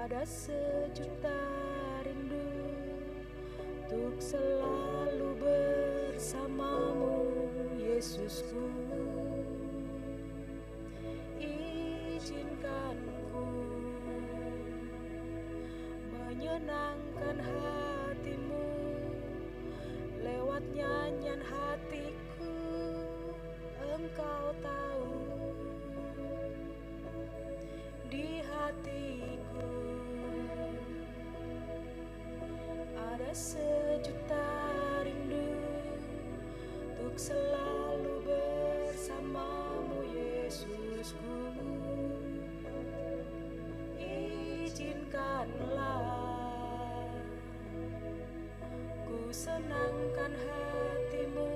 Ada sejuta rindu untuk selalu bersamamu, Yesusku. Izinkan ku menyenangkan hatimu lewat nyanyian hatiku. Engkau tahu di hatiku ada sejuta rindu untuk selalu bersamamu, Yesusku. Izinkanlah ku senangkan hatimu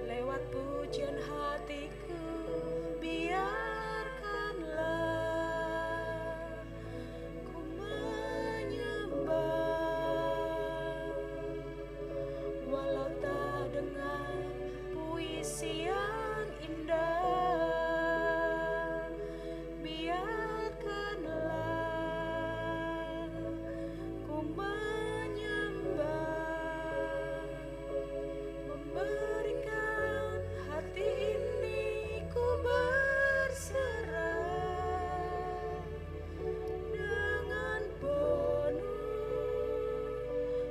lewat pujian hatiku. Biarkanlah ku menyembah walau tak dengan puisi yang indah. Biarkanlah ku menyembah, memberikan hati ini ku berserah dengan penuh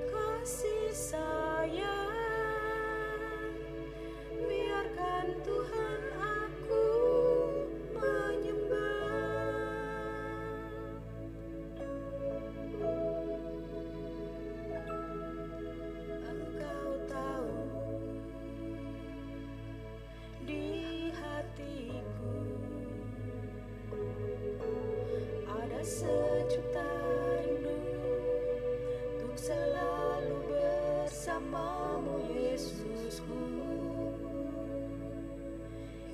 kasih sayang. Biarkan Tuhan aku menyembah. Engkau tahu di hatiku ada sejuta rindu untuk selalu bersamamu, Yesusku.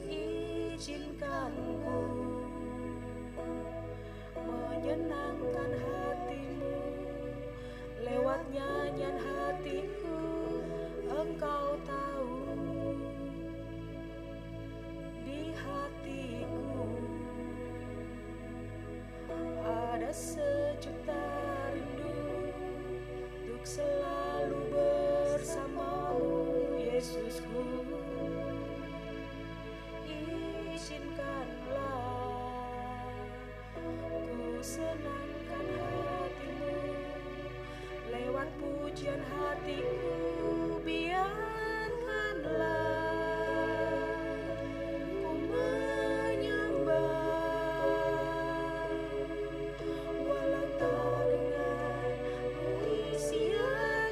Izinkan ku menyenangkan hatimu lewat nyanyian hatiku. Engkau tahu di hatiku ada sejuta rindu untuk selalu bersamamu, Yesusku. Izinkanlah ku senangkan hatimu lewat pujian hatiku. Biarkanlah ku menyembah walau tak dengan puisi yang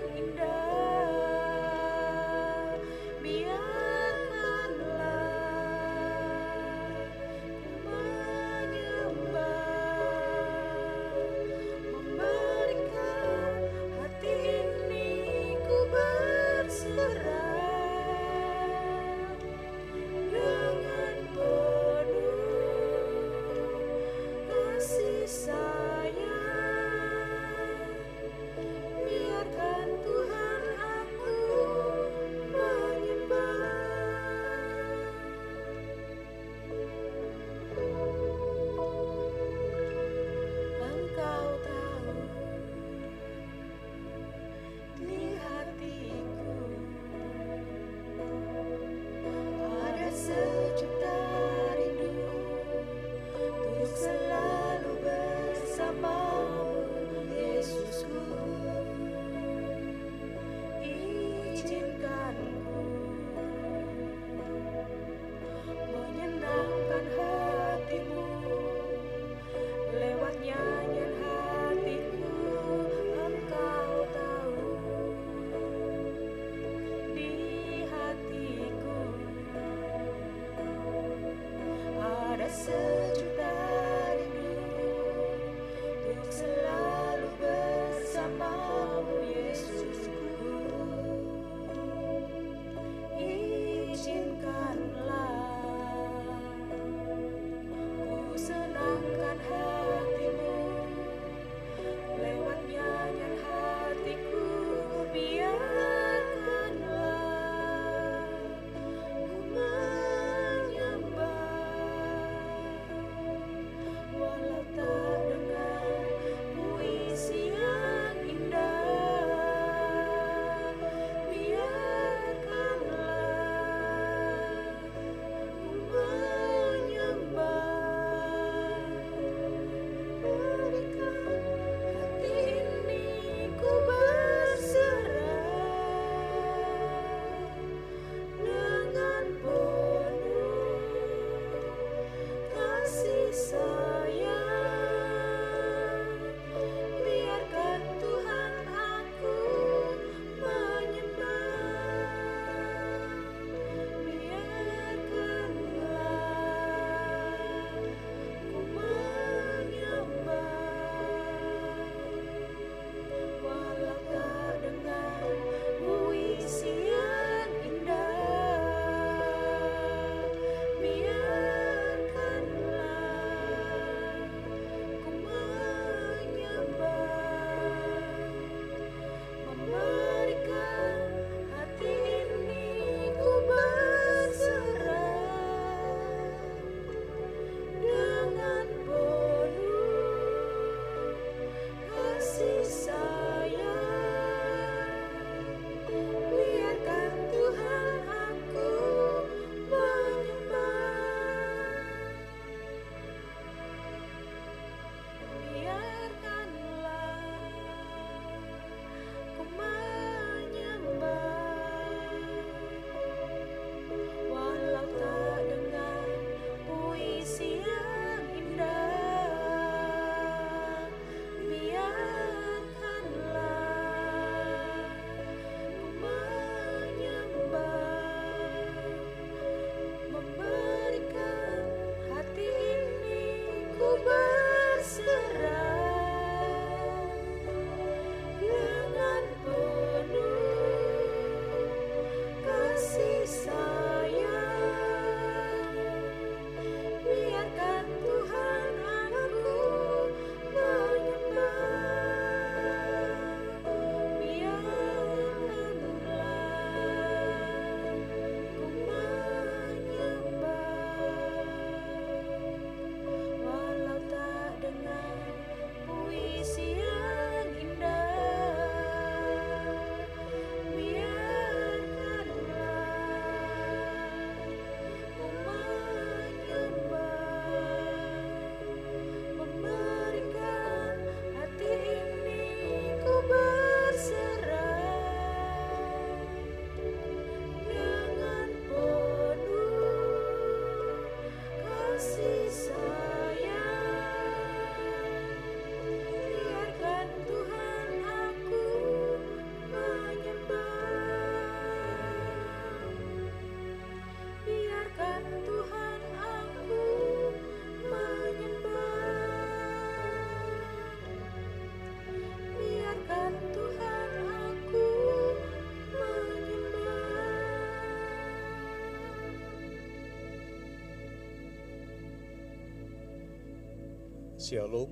Shalom,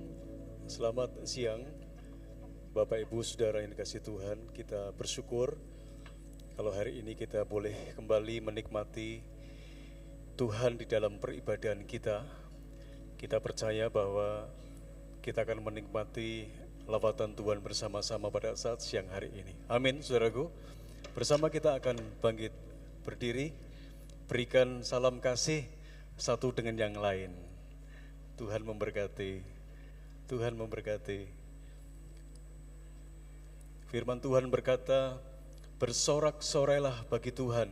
selamat siang Bapak Ibu Saudara yang dikasihi Tuhan. Kita bersyukur kalau hari ini kita boleh kembali menikmati Tuhan di dalam peribadahan kita. Kita percaya bahwa kita akan menikmati lawatan Tuhan bersama-sama pada saat siang hari ini. Amin, saudaraku. Bersama kita akan bangkit berdiri, berikan salam kasih satu dengan yang lain. Tuhan memberkati. Tuhan memberkati. Firman Tuhan berkata, bersorak-sorailah bagi Tuhan,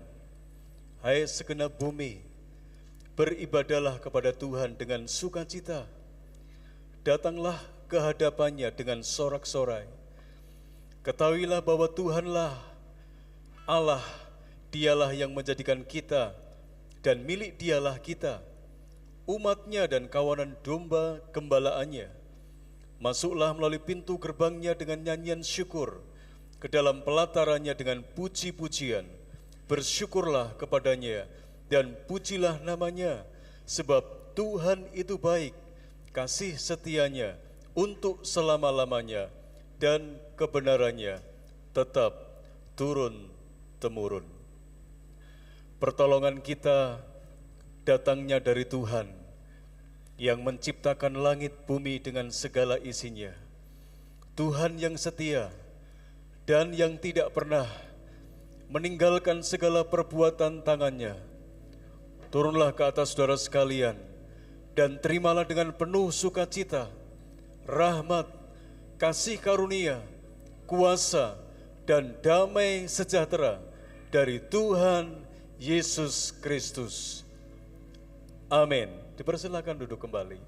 hai segenap bumi, beribadahlah kepada Tuhan dengan sukacita. Datanglah ke hadapannya dengan sorak-sorai. Ketahuilah bahwa Tuhanlah Allah, Dialah yang menjadikan kita dan milik Dialah kita, umatnya dan kawanan domba gembalaannya. Masuklah melalui pintu gerbangnya dengan nyanyian syukur, ke dalam pelatarannya dengan puji-pujian. Bersyukurlah kepadanya dan pujilah namanya, sebab Tuhan itu baik, kasih setianya untuk selama-lamanya, dan kebenarannya tetap turun-temurun. Pertolongan kita datangnya dari Tuhan yang menciptakan langit bumi dengan segala isinya. Tuhan yang setia dan yang tidak pernah meninggalkan segala perbuatan tangannya. Turunlah ke atas saudara sekalian dan terimalah dengan penuh sukacita rahmat, kasih karunia, kuasa, dan damai sejahtera dari Tuhan Yesus Kristus. Amin. Dipersilakan duduk kembali.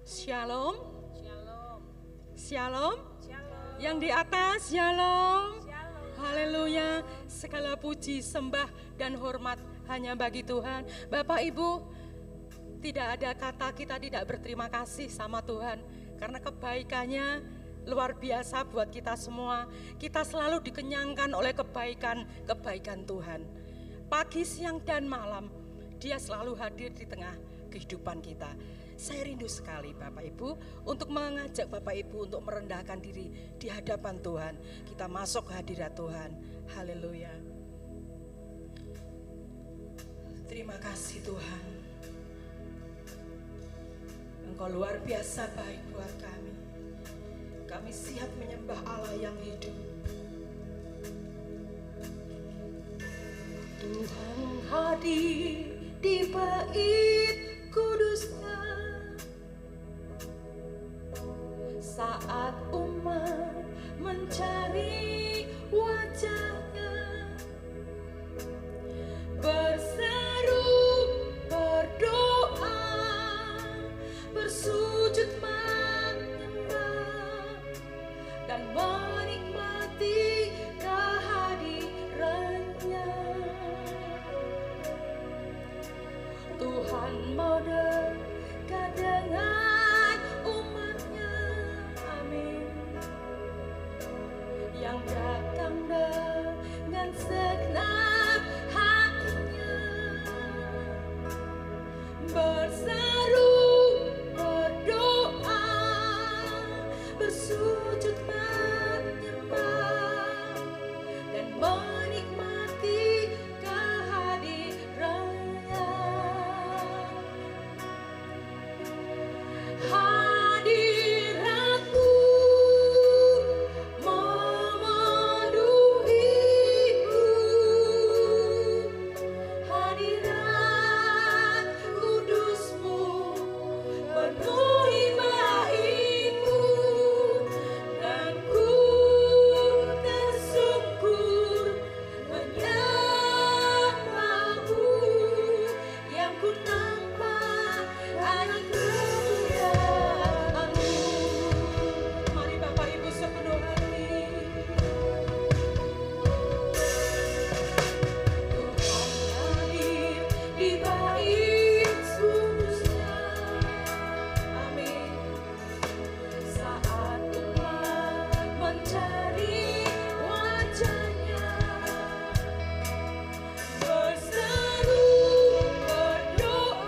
Shalom. Shalom. Yang di atas, shalom. Haleluya. Segala puji, sembah, dan hormat hanya bagi Tuhan. Bapak Ibu, tidak ada kata kita tidak berterima kasih sama Tuhan, karena kebaikannya luar biasa buat kita semua. Kita selalu dikenyangkan oleh kebaikan Tuhan. Pagi, siang, dan malam, Dia selalu hadir di tengah kehidupan kita. Saya rindu sekali Bapak Ibu untuk mengajak Bapak Ibu untuk merendahkan diri di hadapan Tuhan. Kita masuk ke hadirat Tuhan. Haleluya. Terima kasih Tuhan. Engkau luar biasa baik buat kami. Kami siap menyembah Allah yang hidup. Tuhan hadir di bait kudusnya saat umat mencari wajahnya, berseru, berdoa, bersujud menyembah dan menikmati kehadirannya. Tuhan mau dekat dengan umatnya, amin. Yang datang dengan segenap hatinya, berseru, berdoa, bersujud menyembah dan menikmati kehadirannya. Hadirat-Mu memenuhiku, hadirat kudus-Mu penuhi baitku, dan ku tersungkur menyembah-Mu. Yang ku nampak hanya kemuliaan-Mu. Mari Bapak Ibu sepenuh hati. Tuhan hadir di bait kudusnya, amin. Saat umat mencari wajahnya, berseru, berdoa,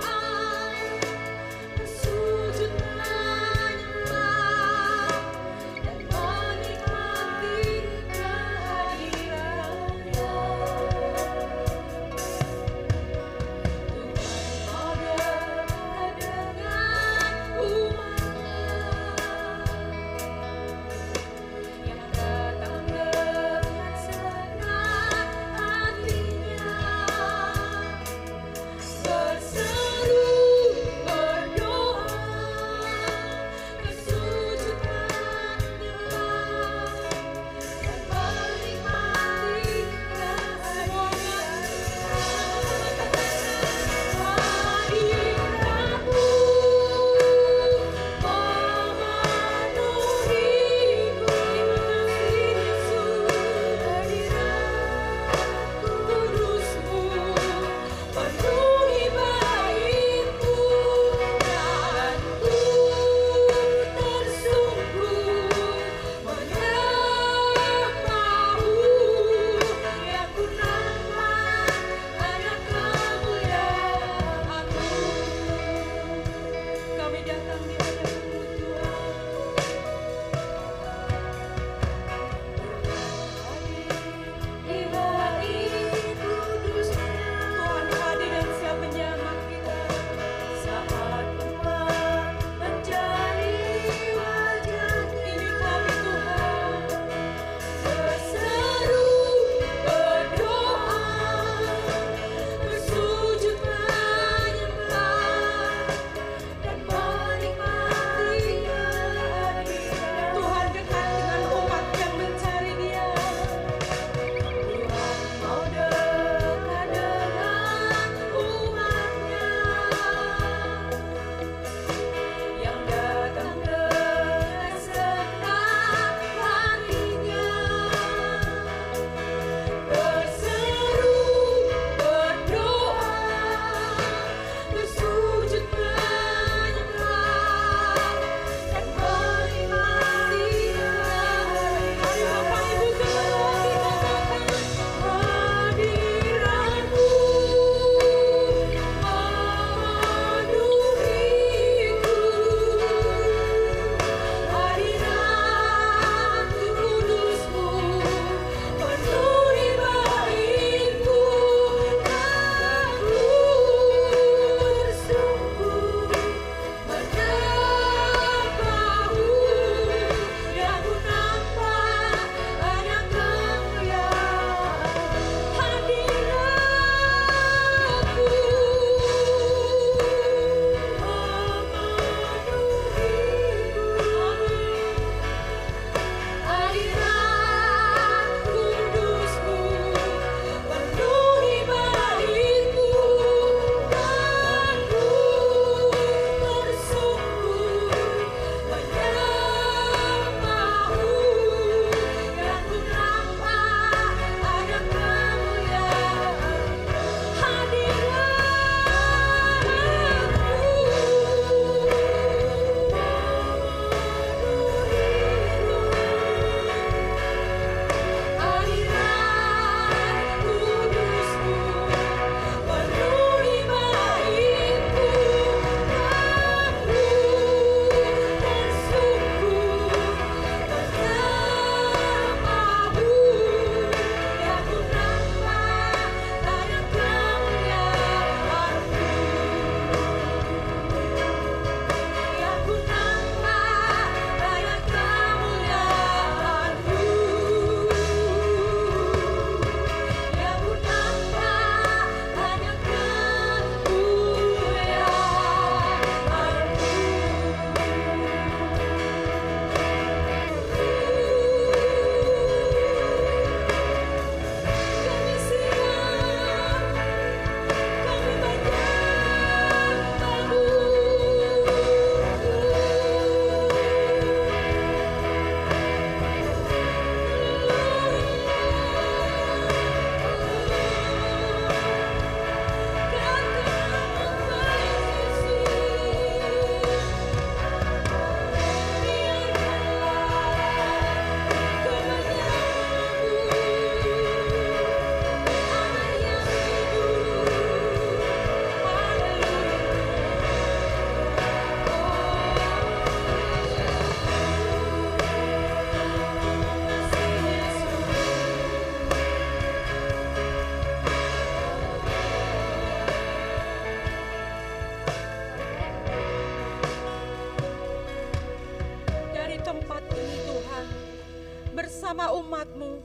bersama umat-Mu.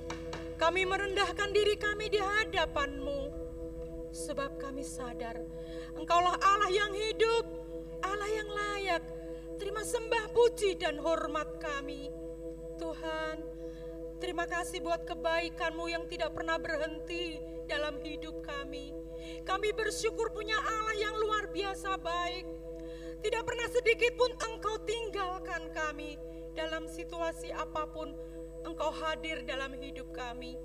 Kami merendahkan diri kami di hadapan-Mu. Sebab kami sadar Engkaulah Allah yang hidup, Allah yang layak. Terima sembah, puji, dan hormat kami. Tuhan, terima kasih buat kebaikan-Mu yang tidak pernah berhenti dalam hidup kami. Kami bersyukur punya Allah yang luar biasa baik. Tidak pernah sedikit pun Engkau tinggalkan kami. Dalam situasi apapun, Engkau hadir dalam hidup kami.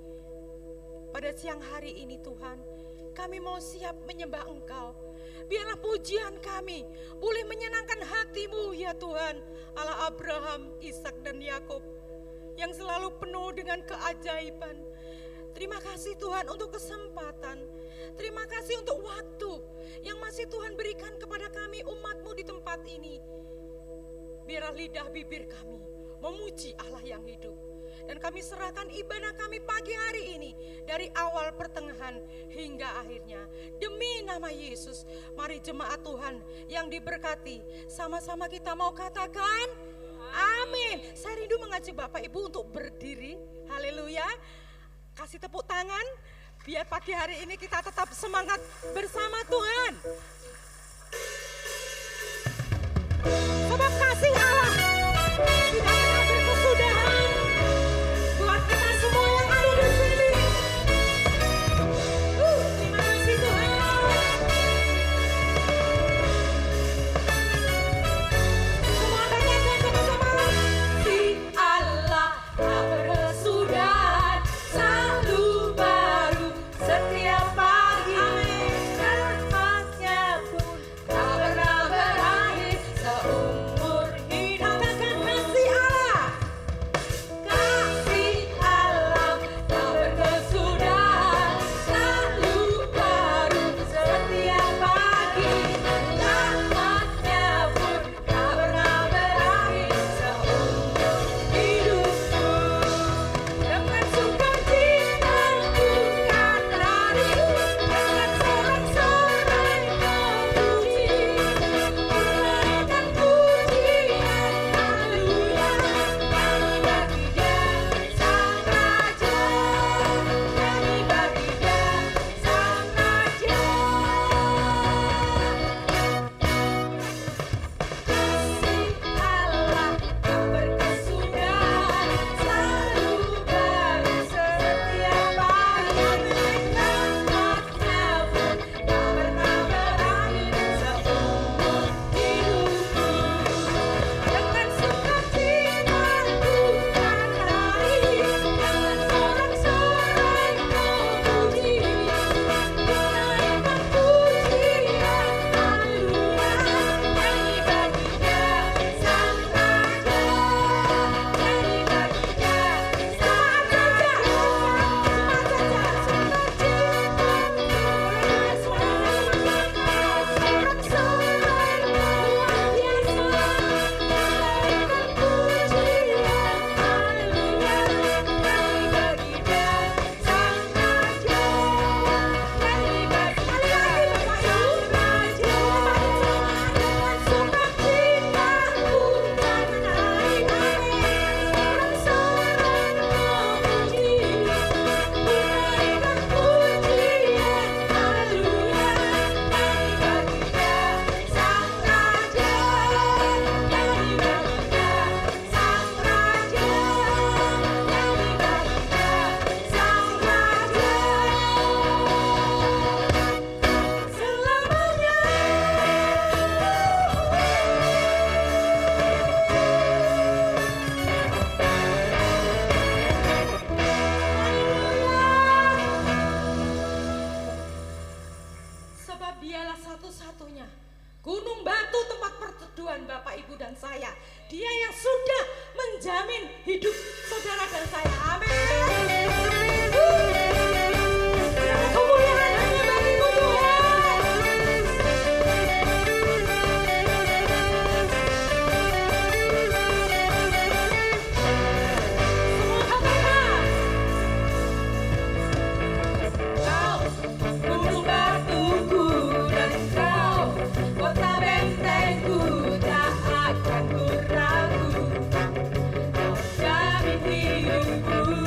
Pada siang hari ini Tuhan, kami mau siap menyembah Engkau. Biarlah pujian kami boleh menyenangkan hati-Mu ya Tuhan, Allah Abraham, Ishak dan Yakub, yang selalu penuh dengan keajaiban. Terima kasih Tuhan untuk kesempatan. Terima kasih untuk waktu yang masih Tuhan berikan kepada kami umat-Mu di tempat ini. Biarlah lidah bibir kami memuji Allah yang hidup. Dan kami serahkan ibadah kami pagi hari ini dari awal pertengahan hingga akhirnya. Demi nama Yesus, mari jemaat Tuhan yang diberkati, sama-sama kita mau katakan amin. Saya rindu mengajak Bapak Ibu untuk berdiri. Haleluya. Kasih tepuk tangan biar pagi hari ini kita tetap semangat bersama Tuhan. Sebab kasih Allah tidak pernah berkesudahan buat kita semua yang ada di sini. Terima kasih Tuhan. Semua katakan sama-sama. Si Allah tak berkesudahan, selalu baru setiap pagi. Rahmatnya pun tak pernah berakhir seumur hidup. Katakan kasih Allah. Kasih Allah tak berkesudahan, selalu baru setiap pagi. Rahmatnya pun tak pernah berakhir seumur hidupku. Dengan sukacita bukan lari, dengan sorak-sorai memuji, menaikkan pujian haleluya. Nyanyi bagi Dia Sang Raja, nyanyi bagi Dia Sang Raja. Kasih Allah tak berkesudahan, selalu baru setiap pagi. Rahmatnya pun tak pernah berakhir seumur hidupku. Dengan sukacita bukan lari, dengan sorak-sorai memuji, menaikkan pujian haleluya. Nyanyi bagi Dia Sang Raja, nyanyi bagi Dia Sang Raja. Sorak-sorai luar biasa, menaikkan pujian haleluya. Nyanyi bagi Dia Sang Raja, nyanyi bagi Dia Sang Raja. Dengan sukacita bukan naik, sorak-sorai memuji, menaikkan pujian haleluya. Nyanyi bagi Dia Sang Raja, nyanyi bagi Dia Sang Raja, nyanyi bagi Dia Sang Raja selamanya. Sebab Dialah satu-satunya gunung batu tempat perteduhan Bapak Ibu dan saya. Dia yang sudah menjamin hidup saudara dan saya. Amin. Kemuliaan hanya bagi-Mu Tuhan. Semua katakan. Kau gunung batuku dan Kau kota bentengku, tak akan ku ragu. Kau jamin hidupku.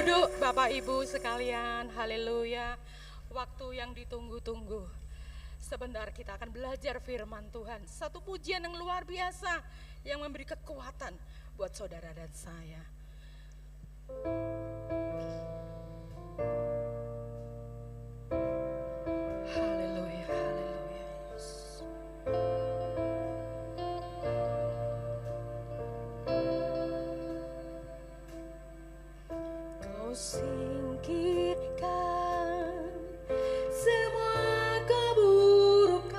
duduk Bapak Ibu sekalian, haleluya. Waktu yang ditunggu-tunggu. Sebentar kita akan belajar firman Tuhan. Satu pujian yang luar biasa yang memberi kekuatan buat saudara dan saya. Haleluya, haleluya Yesus. Kau singkirkan semua keburukan,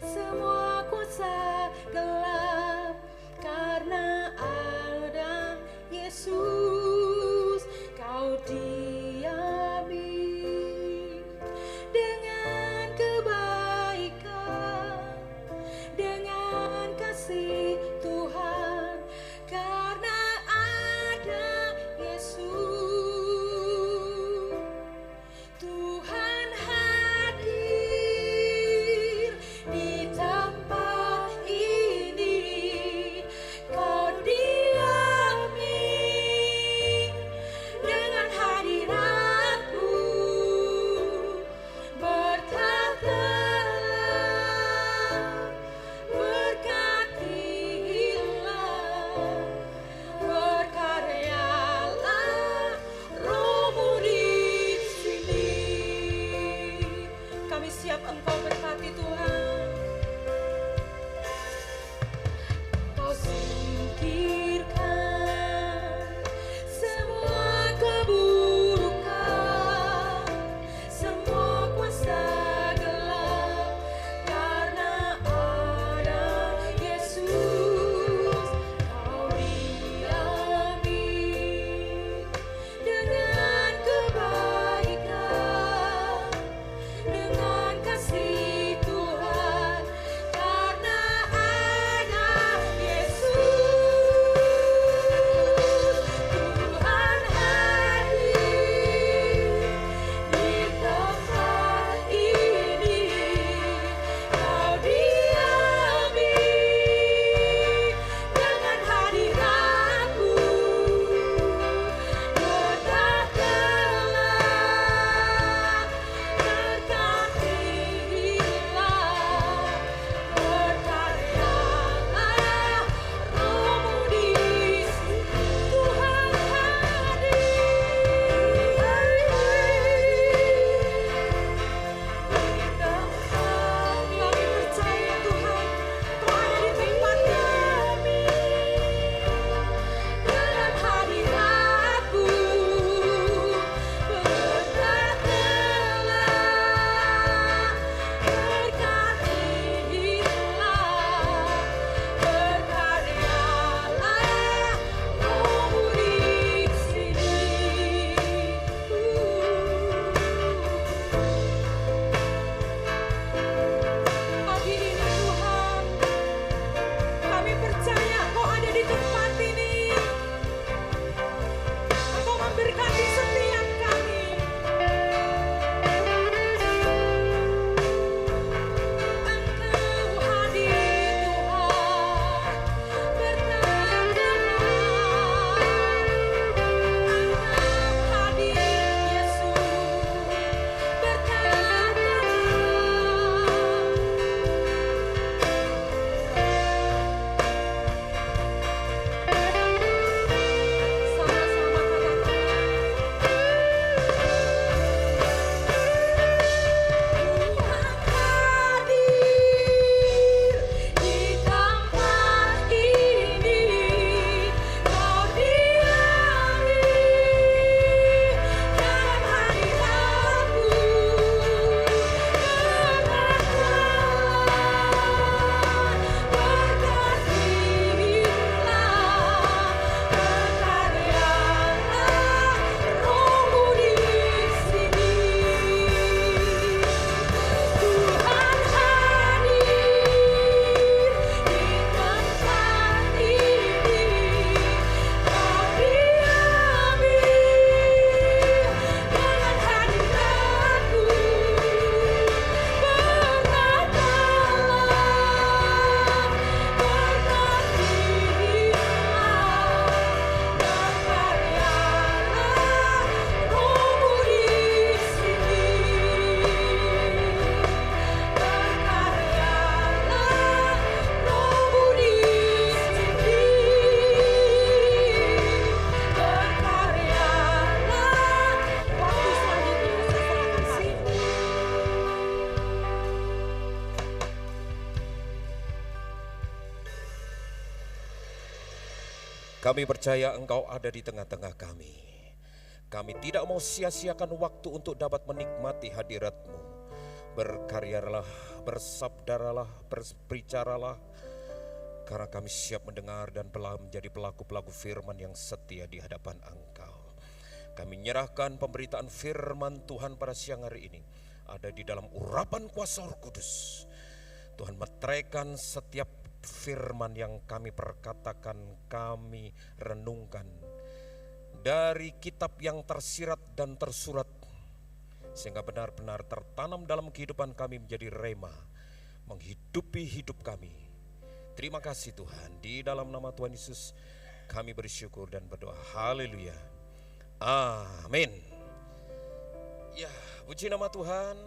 semua kuasa gelap, karena ada Yesus. Kau diami dengan kebaikan, dengan kasih Tuhan, karena ada Yesus. Kami percaya Engkau ada di tengah-tengah kami. Kami tidak mau sia-siakan waktu untuk dapat menikmati hadirat-Mu. Berkaryalah, bersabdaralah, berbicaralah, karena kami siap mendengar dan menjadi pelaku-pelaku firman yang setia di hadapan Engkau. Kami menyerahkan pemberitaan firman Tuhan pada siang hari ini ada di dalam urapan kuasa Roh Kudus. Tuhan, meteraikan setiap firman yang kami perkatakan, kami renungkan dari kitab yang tersirat dan tersurat, sehingga benar-benar tertanam dalam kehidupan kami menjadi rema, menghidupi hidup kami. Terima kasih Tuhan, di dalam nama Tuhan Yesus kami bersyukur dan berdoa. Haleluya. Amin. Ya, puji nama Tuhan.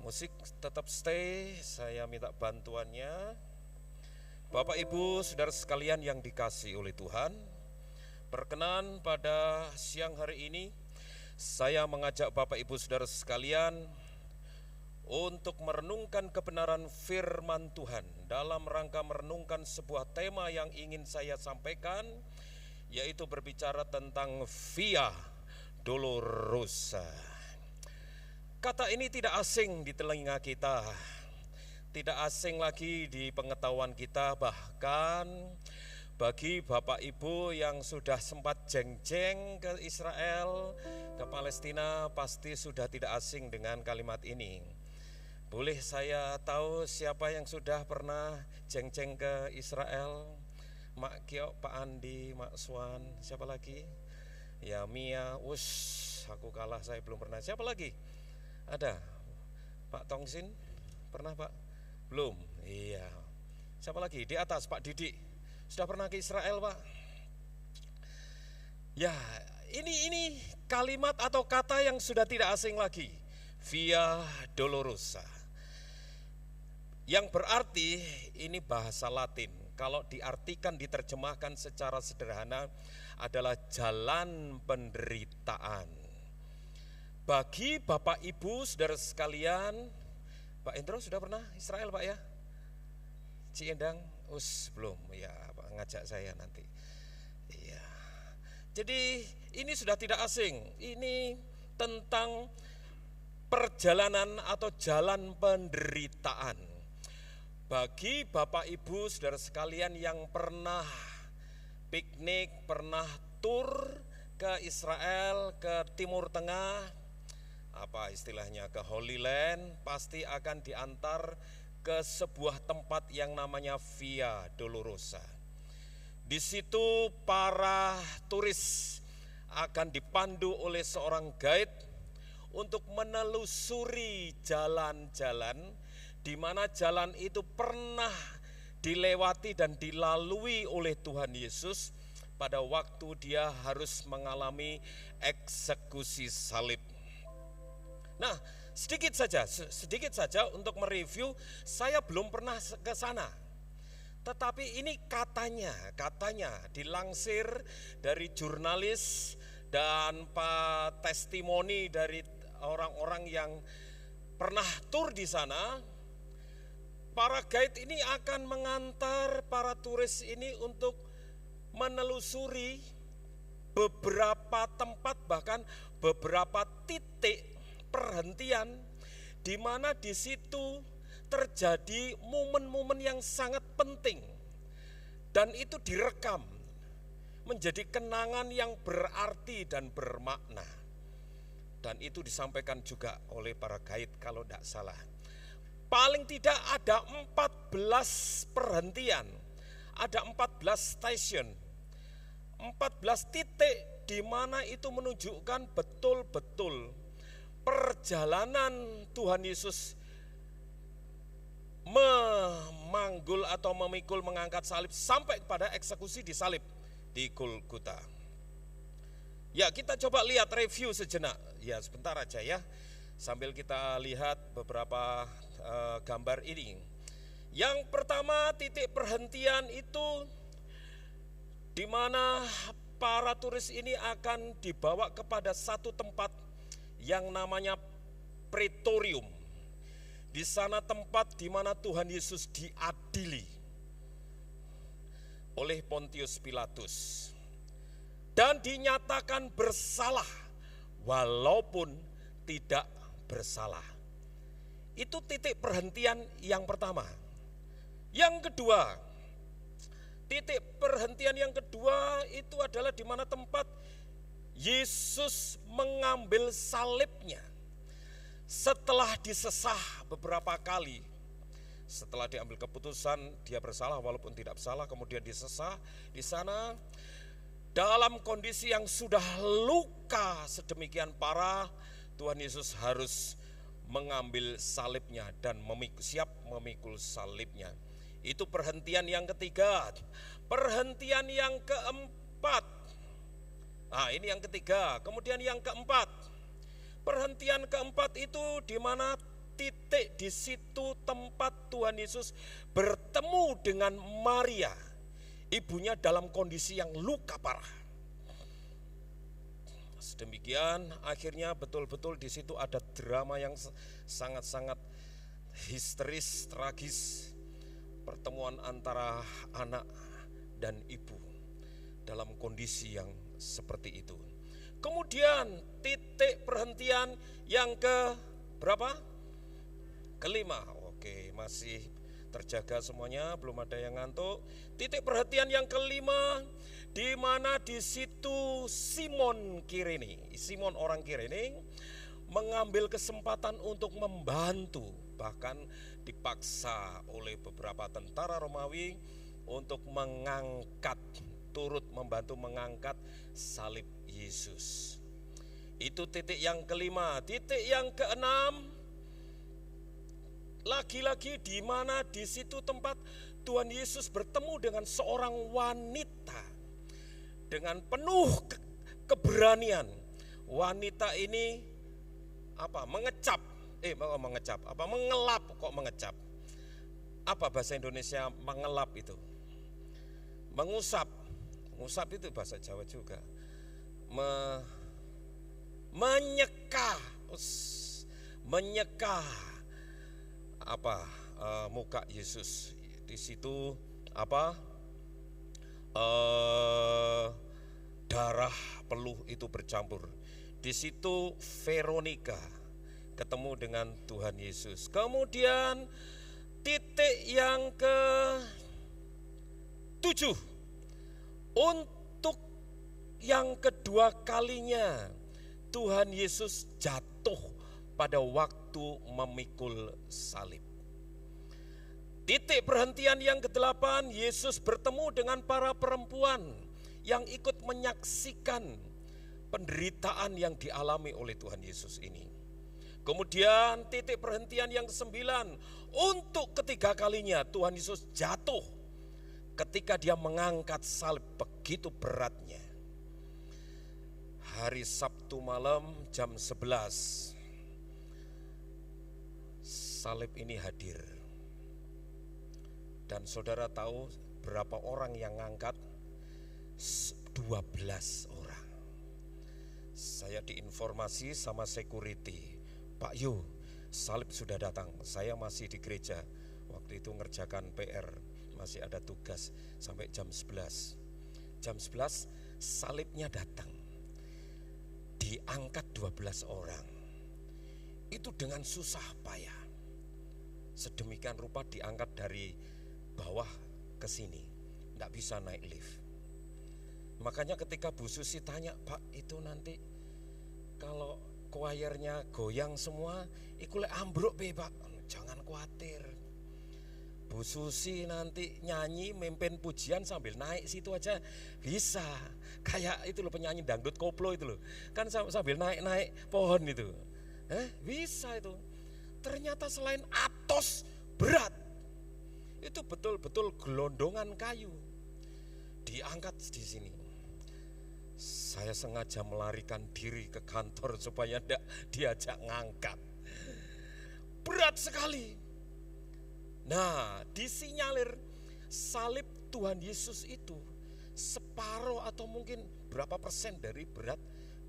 Musik tetap stay, saya minta bantuannya. Bapak Ibu saudara sekalian yang dikasihi oleh Tuhan, berkenan pada siang hari ini saya mengajak Bapak Ibu saudara sekalian untuk merenungkan kebenaran firman Tuhan dalam rangka merenungkan sebuah tema yang ingin saya sampaikan, yaitu berbicara tentang Via Dolorosa. Kata ini tidak asing di telinga kita, tidak asing lagi di pengetahuan kita, bahkan bagi Bapak Ibu yang sudah sempat jeng-jeng ke Israel, ke Palestina, pasti sudah tidak asing dengan kalimat ini. Boleh saya tahu siapa yang sudah pernah jeng-jeng ke Israel? Mak Kiok, Pak Andi, Mak Swan, siapa lagi? Ya Mia, aku kalah, saya belum pernah. Siapa lagi? Ada? Pak Tongsin, pernah Pak? Belum? Iya. Siapa lagi? Di atas Pak Didik, sudah pernah ke Israel Pak? Ya, ini kalimat atau kata yang sudah tidak asing lagi. Via Dolorosa, yang berarti ini bahasa Latin. Kalau diartikan, diterjemahkan secara sederhana adalah jalan penderitaan. Bagi Bapak Ibu saudara sekalian, Pak Endro sudah pernah Israel Pak ya? Ci Endang, belum ya, Pak ngajak saya nanti. Iya. Jadi ini sudah tidak asing. Ini tentang perjalanan atau jalan penderitaan. Bagi Bapak Ibu saudara sekalian yang pernah piknik, pernah tur ke Israel, ke Timur Tengah, apa istilahnya, ke Holy Land, pasti akan diantar ke sebuah tempat yang namanya Via Dolorosa. Di situ para turis akan dipandu oleh seorang guide untuk menelusuri jalan-jalan di mana jalan itu pernah dilewati dan dilalui oleh Tuhan Yesus pada waktu dia harus mengalami eksekusi salib. Nah, sedikit saja untuk mereview, saya belum pernah ke sana. Tetapi ini katanya dilansir dari jurnalis dan testimoni dari orang-orang yang pernah tur di sana. Para guide ini akan mengantar para turis ini untuk menelusuri beberapa tempat, bahkan beberapa titik perhentian di mana di situ terjadi momen-momen yang sangat penting, dan itu direkam menjadi kenangan yang berarti dan bermakna. Dan itu disampaikan juga oleh para guide kalau tidak salah. Paling tidak ada 14 perhentian, ada 14 stasiun, 14 titik di mana itu menunjukkan betul-betul perjalanan Tuhan Yesus memanggul atau memikul, mengangkat salib sampai kepada eksekusi di salib di Golgota. Ya, kita coba lihat review sejenak. Ya, sebentar aja ya. Sambil kita lihat beberapa gambar ini. Yang pertama, titik perhentian itu di mana para turis ini akan dibawa kepada satu tempat yang namanya Praetorium. Di sana tempat di mana Tuhan Yesus diadili. oleh Pontius Pilatus dan dinyatakan bersalah walaupun tidak bersalah. Itu titik perhentian yang pertama. Yang kedua, titik perhentian yang kedua itu adalah di mana tempat Yesus mengambil salibnya. Setelah disesah beberapa kali, setelah diambil keputusan dia bersalah walaupun tidak bersalah, kemudian disesah di sana dalam kondisi yang sudah luka sedemikian parah, Tuhan Yesus harus mengambil salibnya dan siap memikul salibnya. Itu perhentian yang ketiga. Perhentian yang keempat. Nah, ini yang ketiga. Kemudian yang keempat. Perhentian keempat itu di mana titik di situ tempat Tuhan Yesus bertemu dengan Maria, ibunya dalam kondisi yang luka parah. Sedemikian akhirnya betul-betul di situ ada drama yang sangat-sangat histeris, tragis. Pertemuan antara anak dan ibu dalam kondisi yang seperti itu. Kemudian titik perhentian yang ke berapa? Kelima. Oke, masih terjaga semuanya, belum ada yang ngantuk. Titik perhatian yang kelima, di mana di situ Simon orang Kirene mengambil kesempatan untuk membantu, bahkan dipaksa oleh beberapa tentara Romawi untuk turut membantu mengangkat salib Yesus. Itu titik yang kelima. Titik yang keenam, lagi-lagi di mana di situ tempat Tuhan Yesus bertemu dengan seorang wanita dengan penuh keberanian. Wanita ini mengecap. Apa bahasa Indonesia mengelap itu? Mengusap itu bahasa Jawa juga. Menyeka muka Yesus. Di situ darah peluh itu bercampur. Di situ Veronica ketemu dengan Tuhan Yesus. Kemudian titik yang ke-7, untuk yang kedua kalinya Tuhan Yesus jatuh pada waktu memikul salib. Titik perhentian yang ke-8, Yesus bertemu dengan para perempuan yang ikut menyaksikan penderitaan yang dialami oleh Tuhan Yesus ini. Kemudian titik perhentian yang ke-9, untuk ketiga kalinya Tuhan Yesus jatuh ketika dia mengangkat salib begitu beratnya. Hari Sabtu malam jam 11, salib ini hadir. Dan saudara tahu berapa orang yang ngangkat? 12 orang. Saya diinformasi sama security, Pak Yu, salib sudah datang. Saya masih di gereja, waktu itu ngerjakan PR, masih ada tugas sampai jam 11. Jam 11 salibnya datang. Diangkat 12 orang. Itu dengan susah payah. Sedemikian rupa diangkat dari bawah ke sini, tidak bisa naik lift. Makanya ketika Bu Susi tanya, Pak itu nanti kalau choirnya goyang semua, iku lek ambruk be Pak. Jangan khawatir. Bu Susi nanti nyanyi mimpin pujian sambil naik situ aja bisa. Kayak itu loh penyanyi dangdut koplo itu loh. Kan sambil naik pohon itu. Bisa itu. Ternyata selain atos berat, itu betul-betul gelondongan kayu diangkat di sini. Saya sengaja melarikan diri ke kantor supaya tidak diajak ngangkat. Berat sekali. Nah, disinyalir salib Tuhan Yesus itu separuh atau mungkin berapa persen dari berat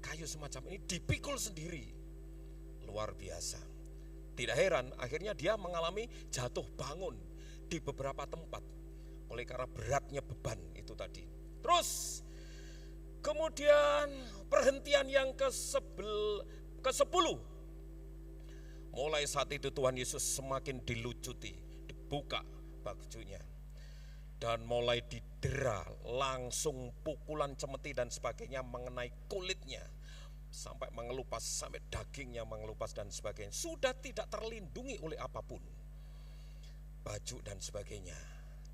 kayu semacam ini dipikul sendiri. Luar biasa. Tidak heran akhirnya dia mengalami jatuh bangun di beberapa tempat. oleh karena beratnya beban itu tadi. Terus kemudian perhentian yang ke-10. Mulai saat itu Tuhan Yesus semakin dilucuti, dibuka bajunya. Dan mulai didera, langsung pukulan cemeti dan sebagainya mengenai kulitnya. Sampai mengelupas, sampai dagingnya mengelupas dan sebagainya. Sudah tidak terlindungi oleh apapun. Baju dan sebagainya.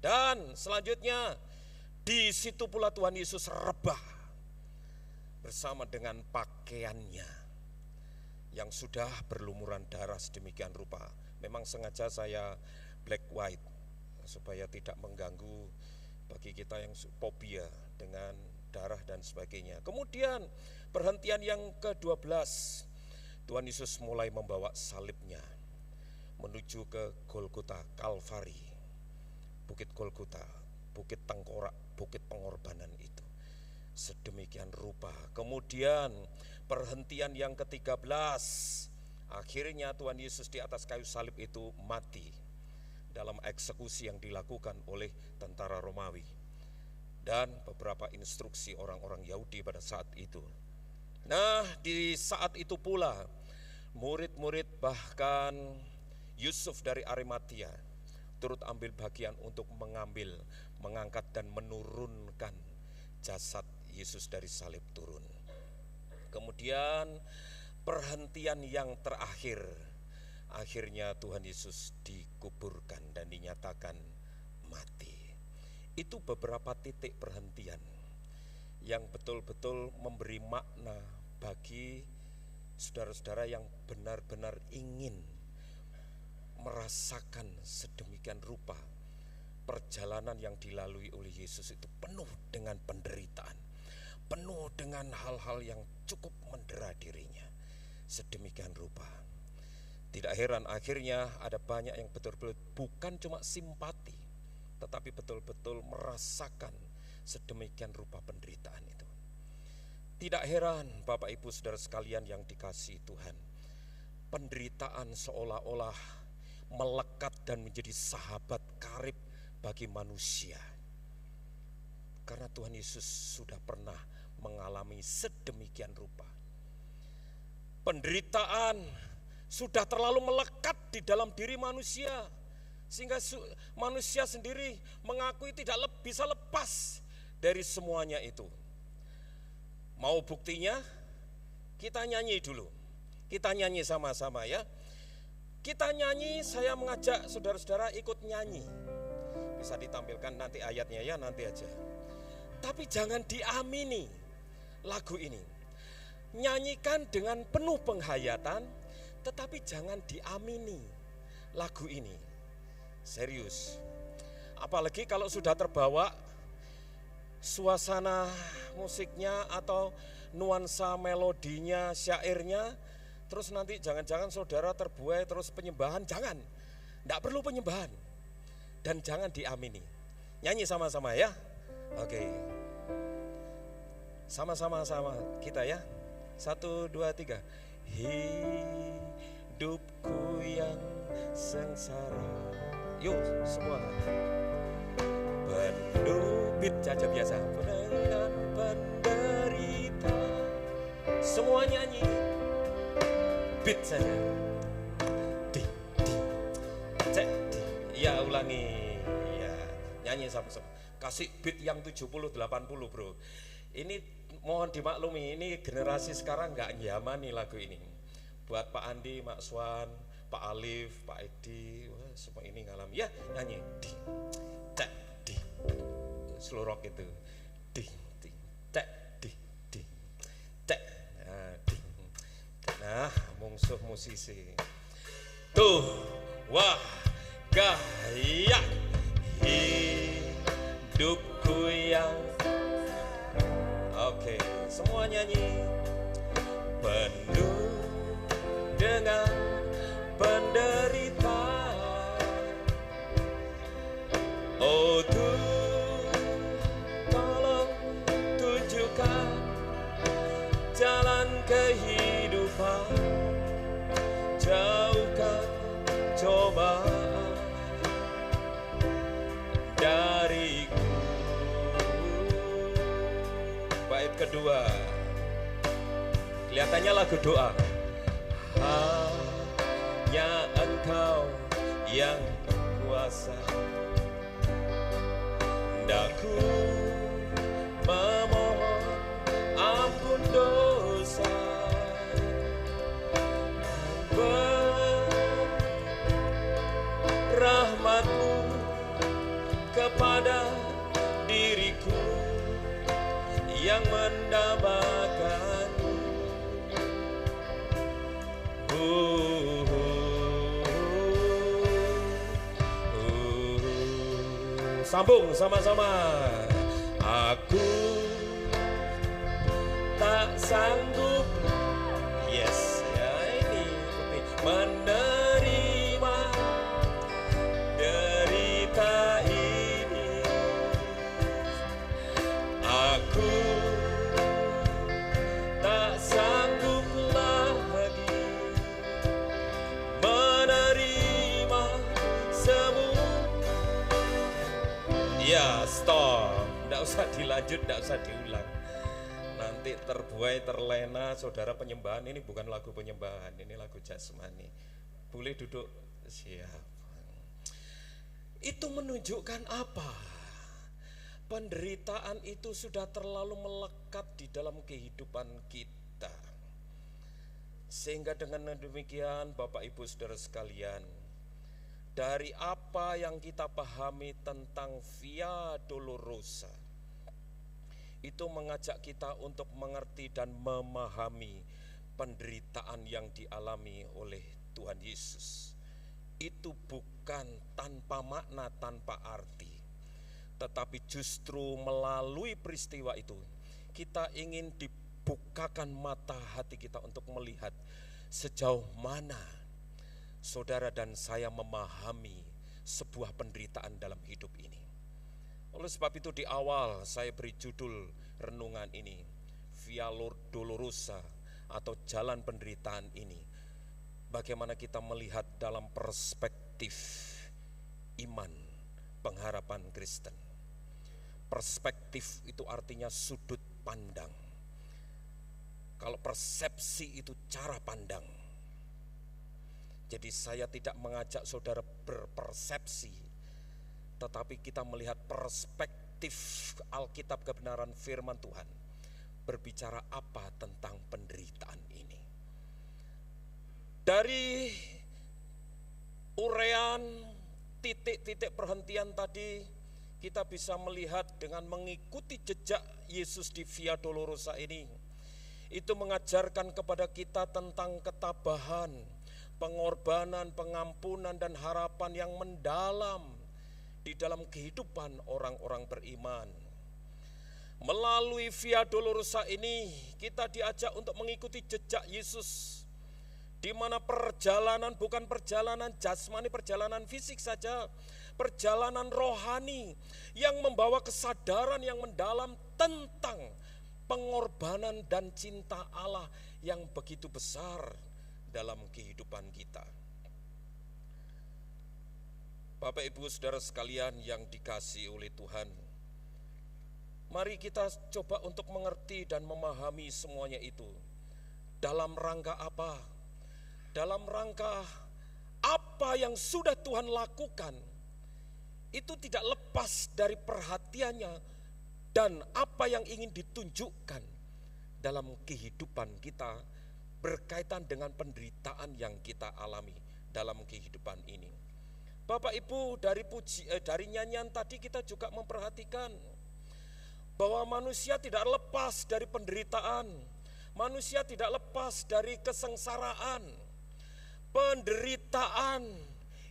Dan selanjutnya, di situ pula Tuhan Yesus rebah bersama dengan pakaiannya yang sudah berlumuran darah sedemikian rupa. Memang sengaja saya black white supaya tidak mengganggu bagi kita yang fobia dengan darah dan sebagainya. Kemudian perhentian yang ke-12, Tuhan Yesus mulai membawa salibnya menuju ke Golgota, Kalvari, Bukit Golgota, Bukit Tengkorak, Bukit Pengorbanan itu. Sedemikian rupa. Kemudian perhentian yang ke-13, akhirnya Tuhan Yesus di atas kayu salib itu mati dalam eksekusi yang dilakukan oleh tentara Romawi dan beberapa instruksi orang-orang Yahudi pada saat itu. Nah, di saat itu pula murid-murid bahkan Yusuf dari Arimatia turut ambil bagian untuk mengambil, mengangkat dan menurunkan jasad Yesus dari salib turun. Kemudian perhentian yang terakhir, akhirnya Tuhan Yesus dikuburkan dan dinyatakan mati. Itu beberapa titik perhentian yang betul-betul memberi makna bagi saudara-saudara yang benar-benar ingin merasakan sedemikian rupa perjalanan yang dilalui oleh Yesus itu penuh dengan penderitaan, penuh dengan hal-hal yang cukup mendera dirinya. Sedemikian rupa. Tidak heran akhirnya ada banyak yang betul-betul bukan cuma simpati, tetapi betul-betul merasakan sedemikian rupa penderitaan itu. Tidak heran Bapak Ibu Saudara sekalian yang dikasihi Tuhan, penderitaan seolah-olah melekat dan menjadi sahabat karib bagi manusia. Karena Tuhan Yesus sudah pernah mengalami sedemikian rupa. Penderitaan sudah terlalu melekat di dalam diri manusia, sehingga manusia sendiri mengakui tidak bisa lepas dari semuanya itu. Mau buktinya? Kita nyanyi dulu. Kita nyanyi sama-sama ya. Kita nyanyi, saya mengajak saudara-saudara ikut nyanyi. Bisa ditampilkan nanti ayatnya ya, nanti aja. Tapi jangan diamini lagu ini. Nyanyikan dengan penuh penghayatan, tetapi jangan diamini lagu ini. Serius. Apalagi kalau sudah terbawa suasana musiknya atau nuansa melodinya, syairnya, terus nanti jangan-jangan saudara terbuai terus penyembahan. Jangan. Tidak perlu penyembahan. Dan jangan diamini. Nyanyi sama-sama ya. Oke. Sama-sama kita ya. 1, 2, 3. Hidupku yang sengsara. Yuk semua. Penuh beat caca biasa. Dengan penderita. Semua nyanyi. Beat saja. Di. Cek. Ya ulangi. Ya, nyanyi sama-sama. Kasih beat yang 70 80 bro. Ini mohon dimaklumi, ini generasi sekarang nggak nyamani lagu ini. Buat Pak Andi, Mak Swan, Pak Alif, Pak Edi, wah, semua ini ngalami. Ya nyanyi. Di, cek, di. Slow rock itu. Di, cek, di, cek. Nah, di. Nah, musuh musisi. Tuh, wah, gaya hidupku yang. Oke, semua nyanyi. Penuh dengan penderitaan. Oh Tuhan, tolong tunjukkan jalan kehidupan. Jauhkan cobaan dari kedua. Kelihatannya lagu doa. Hanya Engkau yang kuasa. Daku memohon ampun dosa. Rahmat-Mu kepada diriku yang mendambakan. Sambung sama-sama. Aku tak sanggup, yes ya ini menerima derita ini. Aku tak sanggup lagi menerima semua. Ya stop, tidak usah dilanjut, tidak usah diulang. Nanti terbuai, terlena, saudara penyembahan. Ini bukan lagu penyembahan, ini lagu jasmani. Boleh duduk, siap. Itu menunjukkan apa? Penderitaan itu sudah terlalu melekat di dalam kehidupan kita. Sehingga dengan demikian Bapak Ibu Saudara sekalian, dari apa yang kita pahami tentang Via Dolorosa, itu mengajak kita untuk mengerti dan memahami penderitaan yang dialami oleh Tuhan Yesus. Itu bukan tanpa makna, tanpa arti, tetapi justru melalui peristiwa itu kita ingin dibukakan mata hati kita untuk melihat sejauh mana saudara dan saya memahami sebuah penderitaan dalam hidup ini. Oleh sebab itu di awal saya beri judul renungan ini, Via Dolorosa atau jalan penderitaan ini. Bagaimana kita melihat dalam perspektif iman, pengharapan Kristen. Perspektif itu artinya sudut pandang. Kalau persepsi itu cara pandang. Jadi saya tidak mengajak saudara berpersepsi, tetapi kita melihat perspektif Alkitab, kebenaran firman Tuhan berbicara apa tentang penderitaan ini. Dari uraian titik-titik perhentian tadi, kita bisa melihat dengan mengikuti jejak Yesus di Via Dolorosa ini, itu mengajarkan kepada kita tentang ketabahan, pengorbanan, pengampunan, dan harapan yang mendalam di dalam kehidupan orang-orang beriman. Melalui Via Dolorosa ini kita diajak untuk mengikuti jejak Yesus, di mana perjalanan bukan perjalanan jasmani, perjalanan fisik saja, perjalanan rohani yang membawa kesadaran yang mendalam tentang pengorbanan dan cinta Allah yang begitu besar dalam kehidupan kita. Bapak Ibu Saudara sekalian yang dikasihi oleh Tuhan, mari kita coba untuk mengerti dan memahami semuanya itu. Dalam rangka apa? Dalam rangka apa yang sudah Tuhan lakukan, itu tidak lepas dari perhatiannya dan apa yang ingin ditunjukkan dalam kehidupan kita berkaitan dengan penderitaan yang kita alami dalam kehidupan ini. Bapak Ibu, dari nyanyian tadi kita juga memperhatikan bahwa manusia tidak lepas dari penderitaan, manusia tidak lepas dari kesengsaraan. Penderitaan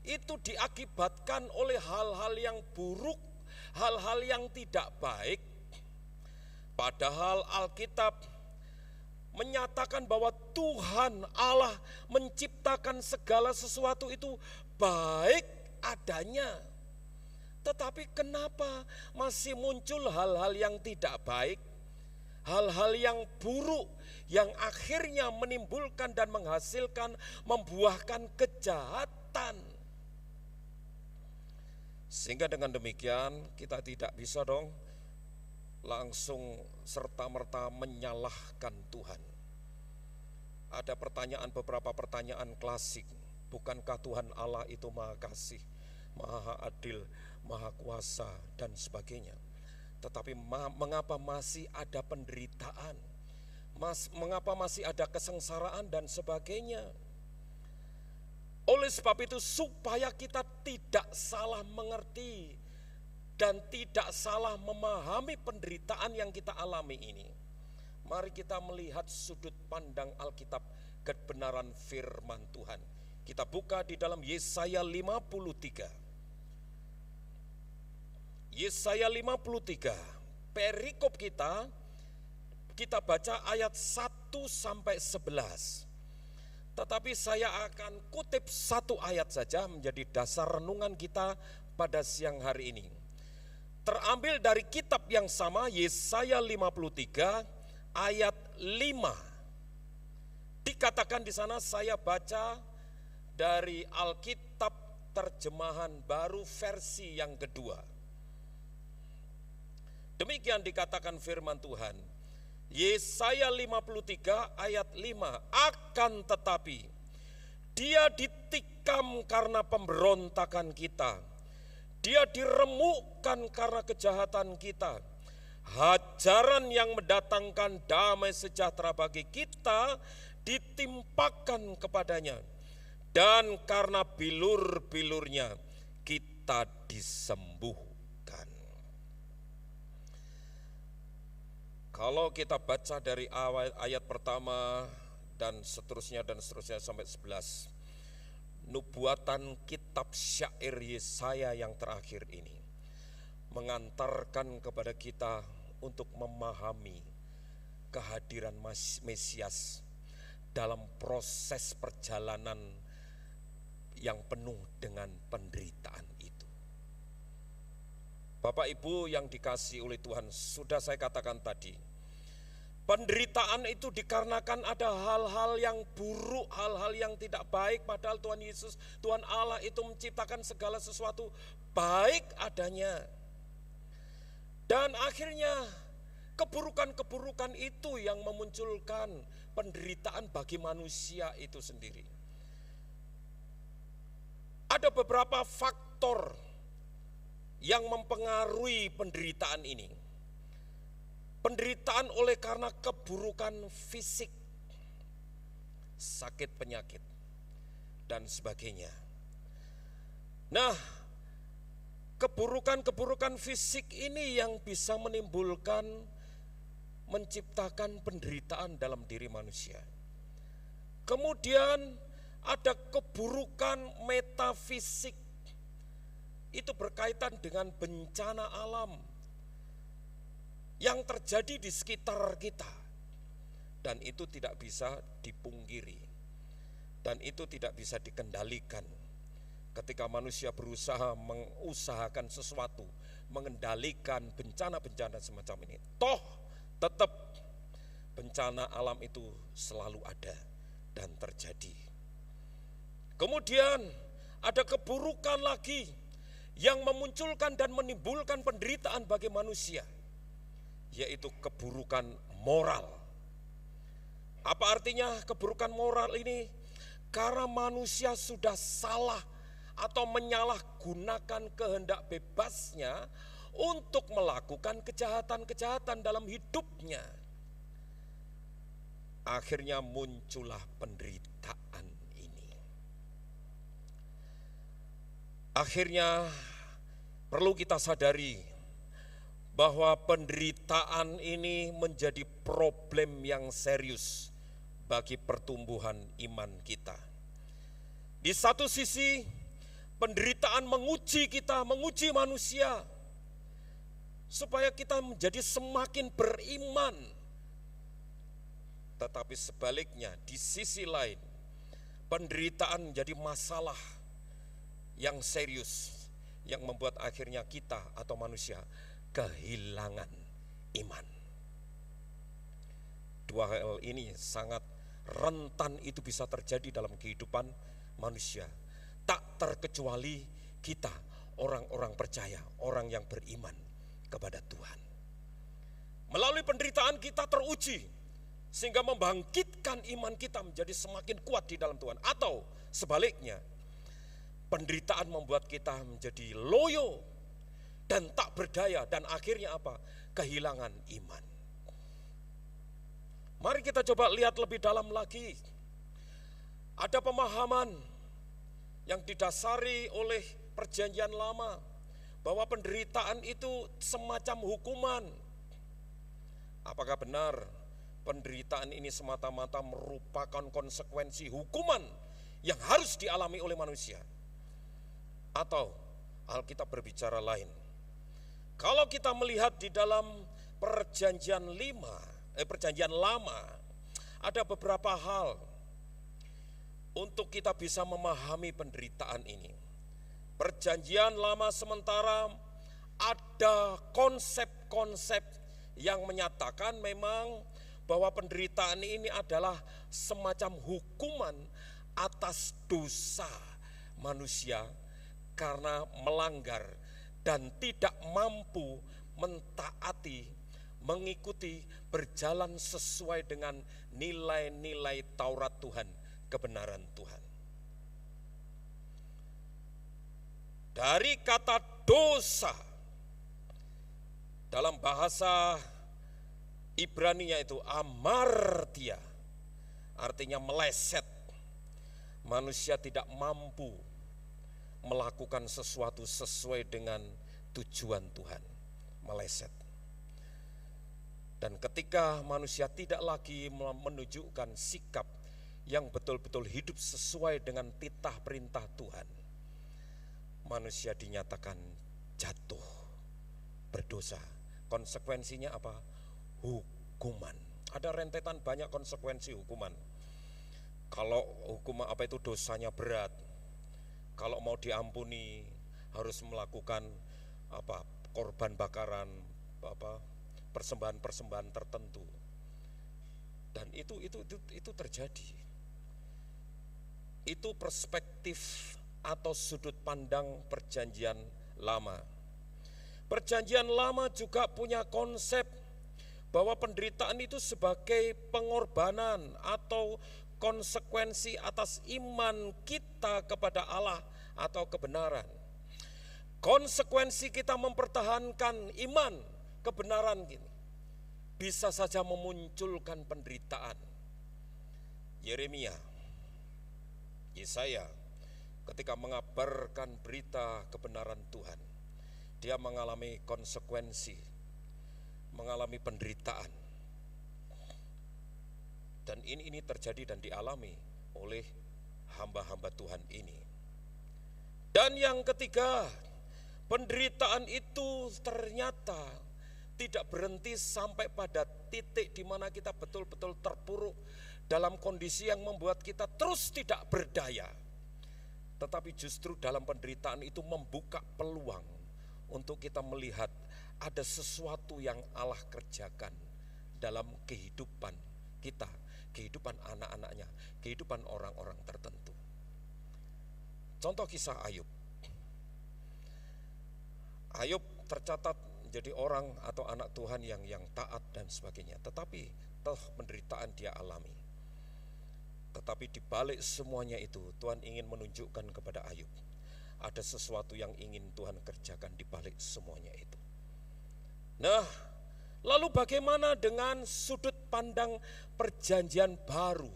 itu diakibatkan oleh hal-hal yang buruk, hal-hal yang tidak baik. Padahal Alkitab menyatakan bahwa Tuhan Allah menciptakan segala sesuatu itu baik adanya. Tetapi kenapa masih muncul hal-hal yang tidak baik, hal-hal yang buruk yang akhirnya menimbulkan dan menghasilkan, membuahkan kejahatan. Sehingga dengan demikian kita tidak bisa dong langsung serta-merta menyalahkan Tuhan. Ada beberapa pertanyaan klasik. Bukankah Tuhan Allah itu Maha Kasih, Maha Adil, Maha Kuasa, dan sebagainya? Tetapi mengapa masih ada penderitaan? Mengapa masih ada kesengsaraan dan sebagainya? Oleh sebab itu, supaya kita tidak salah mengerti dan tidak salah memahami penderitaan yang kita alami ini, mari kita melihat sudut pandang Alkitab, kebenaran firman Tuhan. Kita buka di dalam Yesaya 53. Yesaya 53, perikop kita baca ayat 1 sampai 11. Tetapi saya akan kutip satu ayat saja menjadi dasar renungan kita pada siang hari ini. Terambil dari kitab yang sama, Yesaya 53 ayat 5. Dikatakan di sana, saya baca dari Alkitab terjemahan baru versi yang kedua. Demikian dikatakan firman Tuhan. Yesaya 53 ayat 5. Akan tetapi dia ditikam karena pemberontakan kita. Dia diremukkan karena kejahatan kita. Hajaran yang mendatangkan damai sejahtera bagi kita ditimpakan kepadanya. Dan karena bilur-bilurnya kita disembuhkan. Kalau kita baca dari ayat pertama dan seterusnya sampai 11, nubuatan kitab syair Yesaya yang terakhir ini mengantarkan kepada kita untuk memahami kehadiran Mesias dalam proses perjalanan yang penuh dengan penderitaan itu. Bapak Ibu yang dikasihi oleh Tuhan, sudah saya katakan tadi, penderitaan itu dikarenakan ada hal-hal yang buruk, hal-hal yang tidak baik, padahal Tuhan Yesus, Tuhan Allah itu menciptakan segala sesuatu baik adanya. Dan akhirnya keburukan-keburukan itu yang memunculkan penderitaan bagi manusia itu sendiri. Ada beberapa faktor yang mempengaruhi penderitaan ini. Penderitaan oleh karena keburukan fisik, sakit penyakit, dan sebagainya. Nah, keburukan-keburukan fisik ini yang bisa menciptakan penderitaan dalam diri manusia. Kemudian ada keburukan metafisik, itu berkaitan dengan bencana alam yang terjadi di sekitar kita, dan itu tidak bisa dipungkiri, dan itu tidak bisa dikendalikan. Ketika manusia berusaha mengusahakan sesuatu, mengendalikan bencana-bencana semacam ini, toh tetap bencana alam itu selalu ada dan terjadi. Kemudian ada keburukan lagi yang memunculkan dan menimbulkan penderitaan bagi manusia, yaitu keburukan moral. Apa artinya keburukan moral ini? Karena manusia sudah salah atau menyalahgunakan kehendak bebasnya untuk melakukan kejahatan-kejahatan dalam hidupnya. Akhirnya muncullah penderitaan ini. Akhirnya perlu kita sadari bahwa penderitaan ini menjadi problem yang serius bagi pertumbuhan iman kita. Di satu sisi, penderitaan menguji kita, menguji manusia, supaya kita menjadi semakin beriman. Tetapi sebaliknya, di sisi lain, penderitaan menjadi masalah yang serius, yang membuat akhirnya kita atau manusia kehilangan iman. Dua hal ini sangat rentan itu bisa terjadi dalam kehidupan manusia. Tak terkecuali kita, orang-orang percaya, orang yang beriman kepada Tuhan. Melalui penderitaan kita teruji, sehingga membangkitkan iman kita menjadi semakin kuat di dalam Tuhan. Atau sebaliknya, penderitaan membuat kita menjadi loyo dan tak berdaya, dan akhirnya apa? Kehilangan iman. Mari kita coba lihat lebih dalam lagi. Ada pemahaman yang didasari oleh Perjanjian Lama bahwa penderitaan itu semacam hukuman. Apakah benar penderitaan ini semata-mata merupakan konsekuensi hukuman yang harus dialami oleh manusia? Atau Alkitab berbicara lain? Kalau kita melihat di dalam Perjanjian Lama, ada beberapa hal untuk kita bisa memahami penderitaan ini. Perjanjian Lama sementara ada konsep-konsep yang menyatakan memang bahwa penderitaan ini adalah semacam hukuman atas dosa manusia karena melanggar dan tidak mampu mentaati, mengikuti, berjalan sesuai dengan nilai-nilai Taurat Tuhan, kebenaran Tuhan. Dari kata dosa dalam bahasa Ibrani yaitu amartia, artinya meleset. Manusia tidak mampu melakukan sesuatu sesuai dengan tujuan Tuhan, meleset. Dan ketika manusia tidak lagi menunjukkan sikap yang betul-betul hidup sesuai dengan titah perintah Tuhan, manusia dinyatakan jatuh, berdosa. Konsekuensinya apa? Hukuman. Ada rentetan banyak konsekuensi hukuman. Kalau hukuman apa itu dosanya berat, kalau mau diampuni harus melakukan apa? Korban bakaran, apa? Persembahan-persembahan tertentu. Dan itu terjadi. Itu perspektif atau sudut pandang Perjanjian Lama. Perjanjian Lama juga punya konsep bahwa penderitaan itu sebagai pengorbanan atau konsekuensi atas iman kita kepada Allah atau kebenaran. Konsekuensi kita mempertahankan iman, kebenaran gini, bisa saja memunculkan penderitaan. Yeremia, Yesaya, ketika mengabarkan berita kebenaran Tuhan, dia mengalami konsekuensi, mengalami penderitaan. Dan ini terjadi dan dialami oleh hamba-hamba Tuhan ini. Dan yang ketiga, penderitaan itu ternyata tidak berhenti sampai pada titik di mana kita betul-betul terpuruk dalam kondisi yang membuat kita terus tidak berdaya. Tetapi justru dalam penderitaan itu membuka peluang untuk kita melihat ada sesuatu yang Allah kerjakan dalam kehidupan kita, kehidupan anak-anaknya, kehidupan orang-orang tertentu. Contoh kisah Ayub. Ayub tercatat menjadi orang atau anak Tuhan yang taat dan sebagainya. Tetapi toh penderitaan dia alami. Tetapi di balik semuanya itu Tuhan ingin menunjukkan kepada Ayub ada sesuatu yang ingin Tuhan kerjakan di balik semuanya itu. Nah, lalu bagaimana dengan sudut pandang Perjanjian Baru?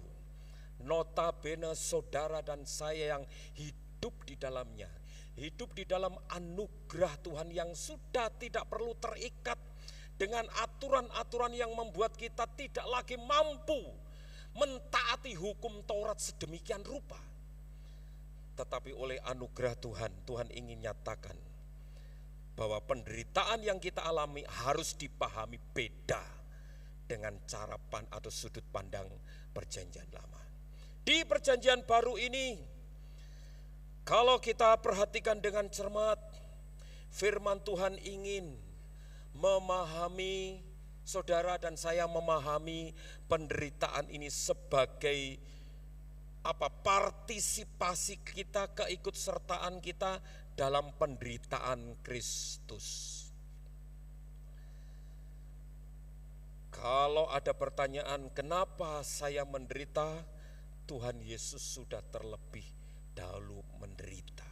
Notabene saudara dan saya yang hidup di dalamnya, hidup di dalam anugerah Tuhan yang sudah tidak perlu terikat dengan aturan-aturan yang membuat kita tidak lagi mampu mentaati hukum Taurat sedemikian rupa. Tetapi oleh anugerah Tuhan, Tuhan ingin nyatakan bahwa penderitaan yang kita alami harus dipahami beda dengan cara atau sudut pandang Perjanjian Lama. Di Perjanjian Baru ini, kalau kita perhatikan dengan cermat, firman Tuhan ingin memahami, saudara dan saya memahami penderitaan ini sebagai partisipasi kita, keikutsertaan kita dalam penderitaan Kristus. Kalau ada pertanyaan kenapa saya menderita, Tuhan Yesus sudah terlebih dahulu menderita.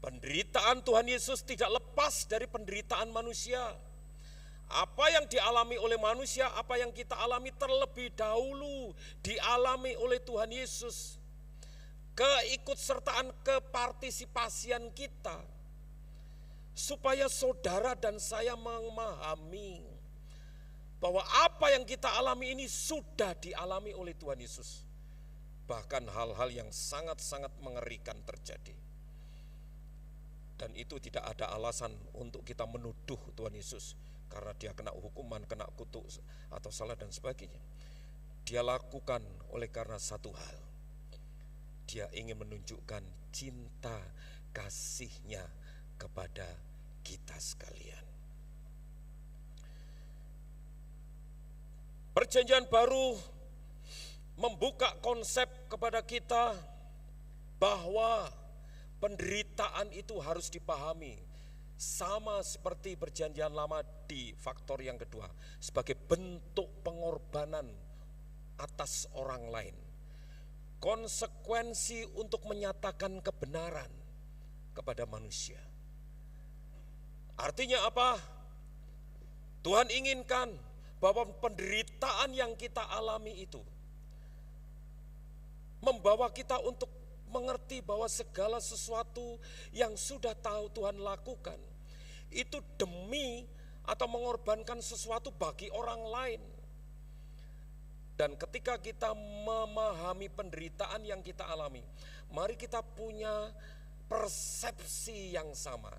Penderitaan Tuhan Yesus tidak lepas dari penderitaan manusia. Apa yang dialami oleh manusia, apa yang kita alami terlebih dahulu dialami oleh Tuhan Yesus. Keikutsertaan, kepartisipasian kita, supaya saudara dan saya memahami bahwa apa yang kita alami ini sudah dialami oleh Tuhan Yesus. Bahkan hal-hal yang sangat-sangat mengerikan terjadi. Dan itu tidak ada alasan untuk kita menuduh Tuhan Yesus karena dia kena hukuman, kena kutuk atau salah dan sebagainya. Dia lakukan oleh karena satu hal. Dia ingin menunjukkan cinta kasih-Nya kepada kita sekalian. Perjanjian Baru membuka konsep kepada kita bahwa penderitaan itu harus dipahami sama seperti Perjanjian Lama di faktor yang kedua, sebagai bentuk pengorbanan atas orang lain. Konsekuensi untuk menyatakan kebenaran kepada manusia. Artinya apa? Tuhan inginkan bahwa penderitaan yang kita alami itu membawa kita untuk mengerti bahwa segala sesuatu yang sudah tahu Tuhan lakukan itu demi atau mengorbankan sesuatu bagi orang lain. Dan ketika kita memahami penderitaan yang kita alami, mari kita punya persepsi yang sama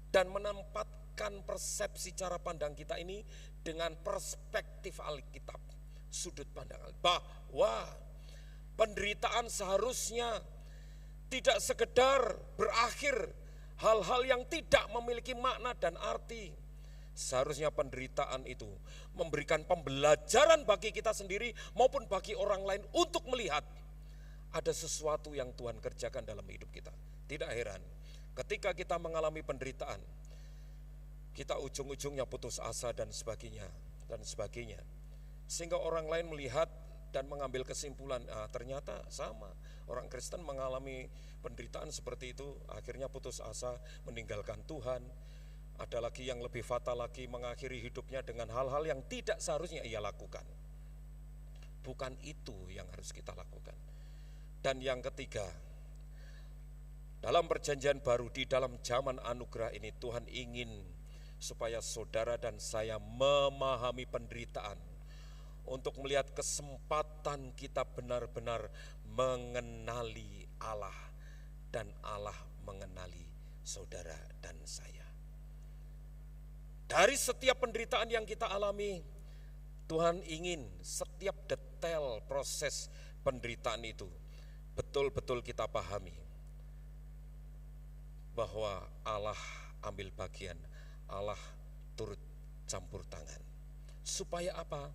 dan menempatkan persepsi cara pandang kita ini dengan perspektif Alkitab, sudut pandang bahwa penderitaan seharusnya tidak sekedar berakhir hal-hal yang tidak memiliki makna dan arti. Seharusnya penderitaan itu memberikan pembelajaran bagi kita sendiri maupun bagi orang lain untuk melihat ada sesuatu yang Tuhan kerjakan dalam hidup kita. Tidak heran ketika kita mengalami penderitaan, kita ujung-ujungnya putus asa dan sebagainya. Sehingga orang lain melihat dan mengambil kesimpulan, ternyata sama. Orang Kristen mengalami penderitaan seperti itu, akhirnya putus asa, meninggalkan Tuhan. Ada lagi yang lebih fatal lagi, mengakhiri hidupnya dengan hal-hal yang tidak seharusnya ia lakukan. Bukan itu yang harus kita lakukan. Dan yang ketiga, dalam Perjanjian Baru, di dalam zaman anugerah ini, Tuhan ingin supaya saudara dan saya memahami penderitaan untuk melihat kesempatan kita benar-benar mengenali Allah dan Allah mengenali saudara dan saya. Dari setiap penderitaan yang kita alami, Tuhan ingin setiap detail proses penderitaan itu betul-betul kita pahami bahwa Allah ambil bagian, Allah turut campur tangan. Supaya apa?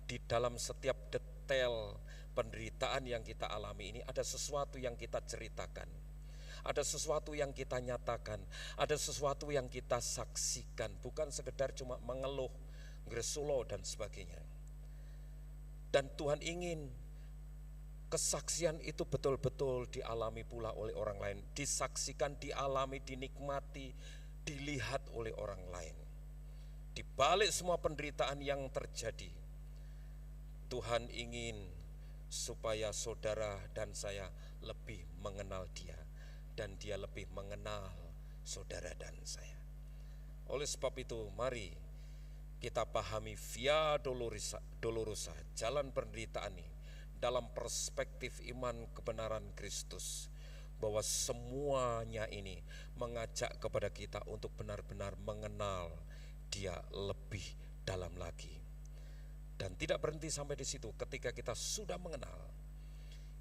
Di dalam setiap detail penderitaan yang kita alami ini ada sesuatu yang kita ceritakan, ada sesuatu yang kita nyatakan, ada sesuatu yang kita saksikan, bukan sekedar cuma mengeluh, ngresulo dan sebagainya. Dan Tuhan ingin kesaksian itu betul-betul dialami pula oleh orang lain, disaksikan, dialami, dinikmati, dilihat oleh orang lain. Di balik semua penderitaan yang terjadi, Tuhan ingin supaya saudara dan saya lebih mengenal Dia dan Dia lebih mengenal saudara dan saya. Oleh sebab itu, mari kita pahami via dolorosa, jalan penderitaan ini dalam perspektif iman kebenaran Kristus, bahwa semuanya ini mengajak kepada kita untuk benar-benar mengenal Dia lebih dalam lagi. Dan tidak berhenti sampai di situ. Ketika kita sudah mengenal,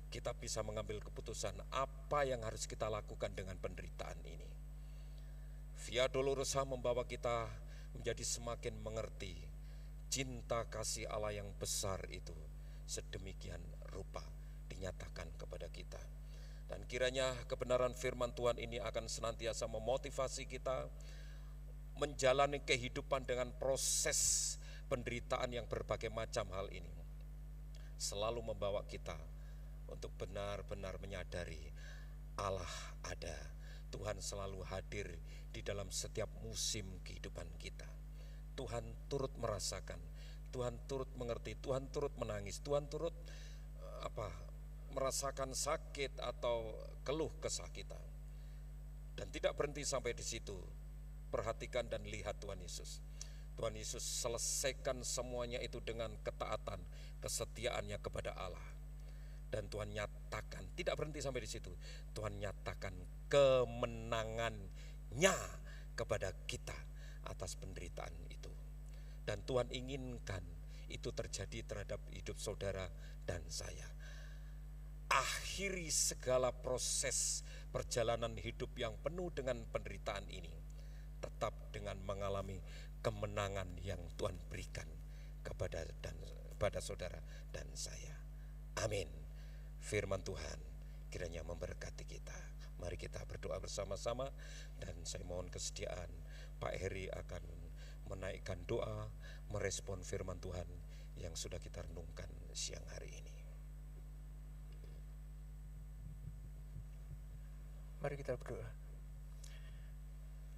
kita bisa mengambil keputusan apa yang harus kita lakukan dengan penderitaan ini. Via dolorosa membawa kita menjadi semakin mengerti cinta kasih Allah yang besar itu sedemikian rupa dinyatakan kepada kita. Dan kiranya kebenaran firman Tuhan ini akan senantiasa memotivasi kita menjalani kehidupan dengan proses penderitaan yang berbagai macam hal ini selalu membawa kita untuk benar-benar menyadari Allah ada. Tuhan selalu hadir di dalam setiap musim kehidupan kita. Tuhan turut merasakan, Tuhan turut mengerti, Tuhan turut menangis, Tuhan turut merasakan sakit atau keluh kesah kita. Dan tidak berhenti sampai di situ. Perhatikan dan lihat Tuhan Yesus. Tuhan Yesus selesaikan semuanya itu dengan ketaatan, kesetiaannya kepada Allah. Dan Tuhan nyatakan, tidak berhenti sampai di situ. Tuhan nyatakan kemenangannya kepada kita atas penderitaan itu. Dan Tuhan inginkan itu terjadi terhadap hidup saudara dan saya. Akhiri segala proses perjalanan hidup yang penuh dengan penderitaan ini tetap dengan mengalami kemenangan yang Tuhan berikan kepada saudara dan saya. Amin. Firman Tuhan kiranya memberkati kita. Mari kita berdoa bersama-sama, dan saya mohon kesediaan Pak Heri akan menaikkan doa merespon firman Tuhan yang sudah kita renungkan siang hari ini. Mari kita berdoa.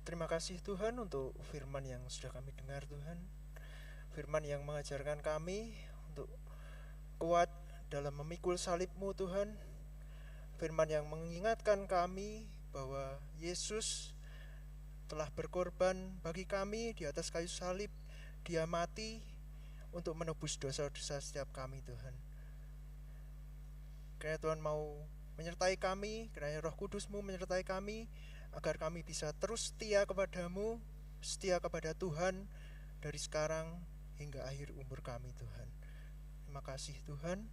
Terima kasih Tuhan untuk firman yang sudah kami dengar Tuhan. Firman yang mengajarkan kami untuk kuat dalam memikul salib-Mu Tuhan. Firman yang mengingatkan kami bahwa Yesus telah berkorban bagi kami di atas kayu salib. Dia mati untuk menebus dosa-dosa setiap kami Tuhan. Kiranya Tuhan mau menyertai kami, kiranya Roh Kudus-Mu menyertai kami, agar kami bisa terus setia kepadamu, setia kepada Tuhan dari sekarang hingga akhir umur kami Tuhan. Terima kasih Tuhan.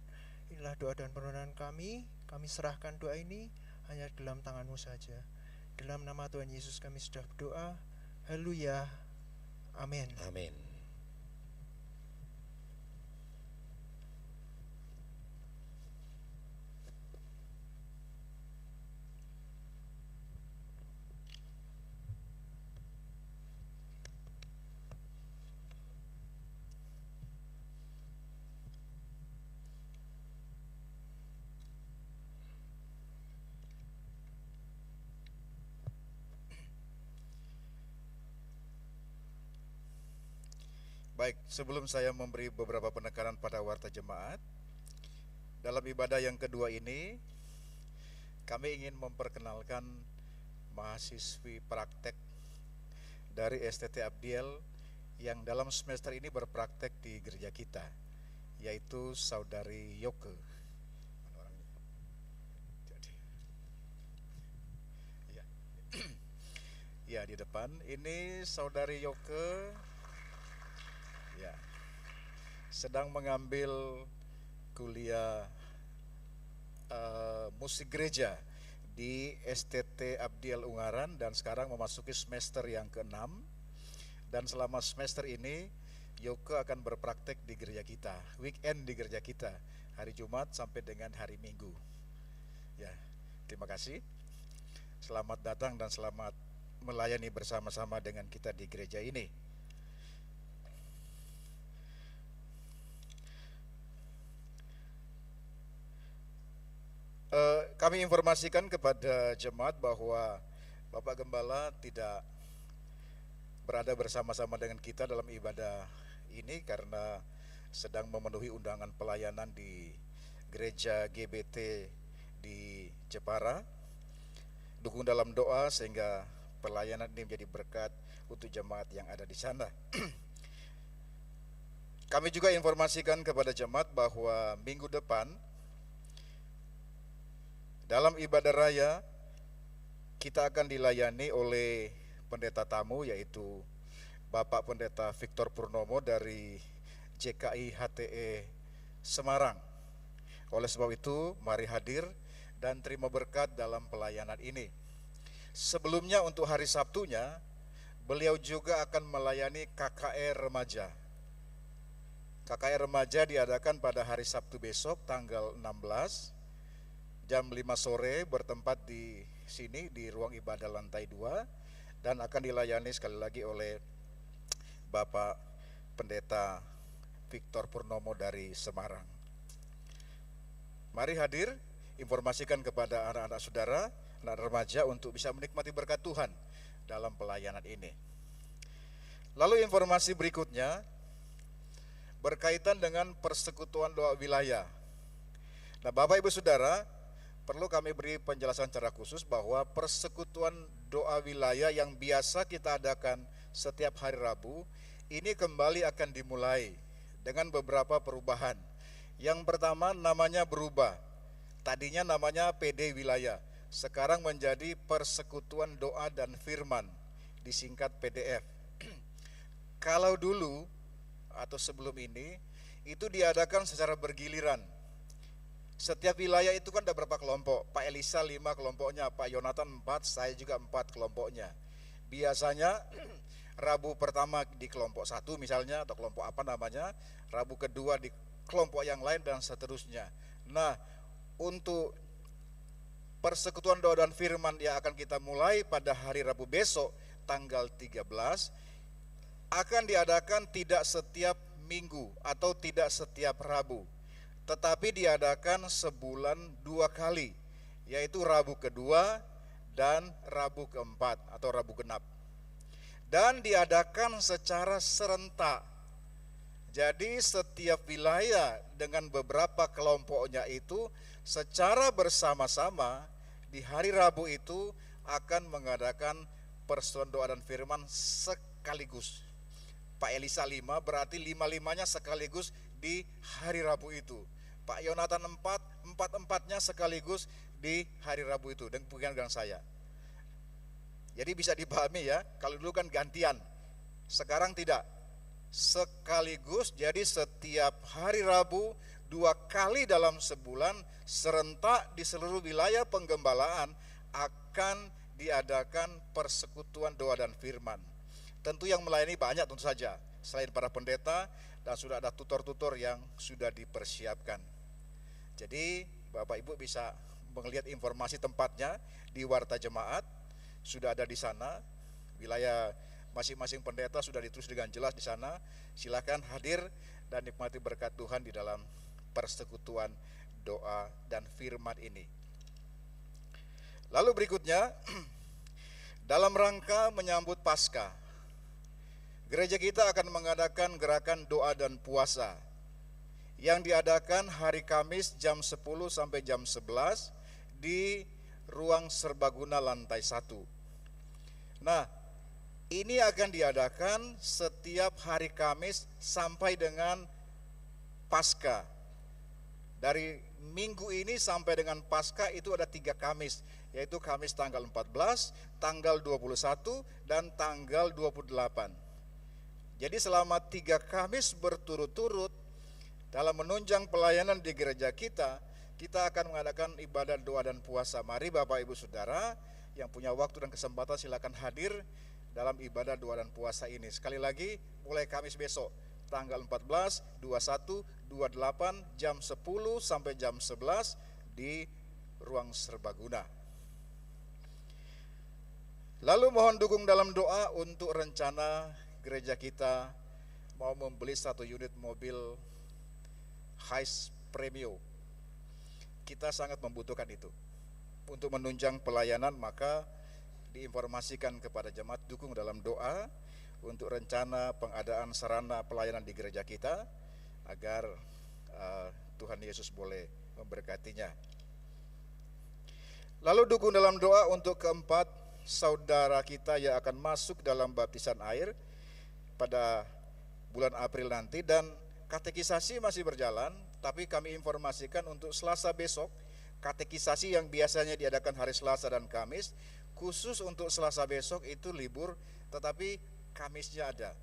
Inilah doa dan permohonan kami serahkan doa ini hanya dalam tangan-Mu saja. Dalam nama Tuhan Yesus kami sudah berdoa. Haleluya. Amin. Amin. Baik, sebelum saya memberi beberapa penekanan pada warta jemaat, dalam ibadah yang kedua ini, kami ingin memperkenalkan mahasiswi praktek dari STT Abdiel yang dalam semester ini berpraktek di gereja kita, yaitu Saudari Yoke. Ya, di depan. Ini Saudari Yoke ya, sedang mengambil kuliah musik gereja di STT Abdiel Ungaran dan sekarang memasuki semester yang ke-6. Dan selama semester ini Yoke akan berpraktek di gereja kita, weekend di gereja kita, hari Jumat sampai dengan hari Minggu. Ya, terima kasih. Selamat datang dan selamat melayani bersama-sama dengan kita di gereja ini. Kami informasikan kepada jemaat bahwa Bapak Gembala tidak berada bersama-sama dengan kita dalam ibadah ini karena sedang memenuhi undangan pelayanan di gereja GBT di Jepara. Dukung dalam doa sehingga pelayanan ini menjadi berkat untuk jemaat yang ada di sana. Kami juga informasikan kepada jemaat bahwa minggu depan dalam ibadah raya kita akan dilayani oleh pendeta tamu, yaitu Bapak Pendeta Victor Purnomo dari JKI HTE Semarang. Oleh sebab itu mari hadir dan terima berkat dalam pelayanan ini. Sebelumnya untuk hari Sabtunya beliau juga akan melayani KKR Remaja. KKR Remaja diadakan pada hari Sabtu besok tanggal 16 jam 5 sore bertempat di sini di ruang ibadah lantai 2 dan akan dilayani sekali lagi oleh Bapak Pendeta Victor Purnomo dari Semarang. Mari hadir, informasikan kepada anak-anak saudara, anak remaja untuk bisa menikmati berkat Tuhan dalam pelayanan ini. Lalu informasi berikutnya berkaitan dengan persekutuan doa wilayah. Nah, Bapak Ibu Saudara, perlu kami beri penjelasan secara khusus bahwa persekutuan doa wilayah yang biasa kita adakan setiap hari Rabu, ini kembali akan dimulai dengan beberapa perubahan. Yang pertama, namanya berubah. Tadinya namanya PD Wilayah, sekarang menjadi Persekutuan Doa dan Firman, disingkat PDF. Kalau dulu atau sebelum ini, itu diadakan secara bergiliran. Setiap wilayah itu kan ada berapa kelompok? Pak Elisa 5 kelompoknya, Pak Yonatan 4, saya juga 4 kelompoknya. Biasanya Rabu pertama di kelompok 1 misalnya, atau kelompok apa namanya, Rabu kedua di kelompok yang lain dan seterusnya. Nah, untuk persekutuan doa dan firman yang akan kita mulai pada hari Rabu besok tanggal 13 akan diadakan tidak setiap minggu atau tidak setiap Rabu, tetapi diadakan sebulan 2 kali, yaitu Rabu kedua dan Rabu keempat atau Rabu genap. Dan diadakan secara serentak. Jadi setiap wilayah dengan beberapa kelompoknya itu secara bersama-sama di hari Rabu itu akan mengadakan persekutuan doa dan firman sekaligus. Pak Elisa 5 berarti 5-5-nya sekaligus di hari Rabu itu. Pak Yonatan 4-4-nya sekaligus di hari Rabu itu, dan bukan dengan saya. Jadi bisa dipahami ya, kalau dulu kan gantian, sekarang tidak. Sekaligus, jadi setiap hari Rabu 2 kali dalam sebulan serentak di seluruh wilayah penggembalaan akan diadakan persekutuan doa dan firman. Tentu yang melayani banyak tentu saja, selain para pendeta, dan sudah ada tutor-tutor yang sudah dipersiapkan. Jadi Bapak Ibu bisa melihat informasi tempatnya di Warta Jemaat, sudah ada di sana. Wilayah masing-masing pendeta sudah ditulis dengan jelas di sana. Silakan hadir dan nikmati berkat Tuhan di dalam persekutuan doa dan firman ini. Lalu berikutnya, dalam rangka menyambut Paskah, gereja kita akan mengadakan gerakan doa dan puasa yang diadakan hari Kamis jam 10 sampai jam 11 di ruang serbaguna lantai 1. Nah, ini akan diadakan setiap hari Kamis sampai dengan Paskah. Dari minggu ini sampai dengan Paskah itu ada 3 Kamis, yaitu Kamis tanggal 14, tanggal 21, dan tanggal 28. Jadi selama 3 Kamis berturut-turut dalam menunjang pelayanan di gereja kita, kita akan mengadakan ibadah doa dan puasa. Mari Bapak Ibu Saudara yang punya waktu dan kesempatan silakan hadir dalam ibadah doa dan puasa ini. Sekali lagi, mulai Kamis besok, tanggal 14, 21, 28, jam 10 sampai jam 11 di ruang serbaguna. Lalu mohon dukung dalam doa untuk rencana gereja kita mau membeli 1 unit mobil Hiace Premio. Kita sangat membutuhkan itu. Untuk menunjang pelayanan, maka diinformasikan kepada jemaat dukung dalam doa untuk rencana pengadaan sarana pelayanan di gereja kita agar Tuhan Yesus boleh memberkatinya. Lalu dukung dalam doa untuk keempat saudara kita yang akan masuk dalam baptisan air pada bulan April nanti, dan katekisasi masih berjalan, tapi kami informasikan untuk Selasa besok, katekisasi yang biasanya diadakan hari Selasa dan Kamis, khusus untuk Selasa besok itu libur, tetapi Kamisnya ada.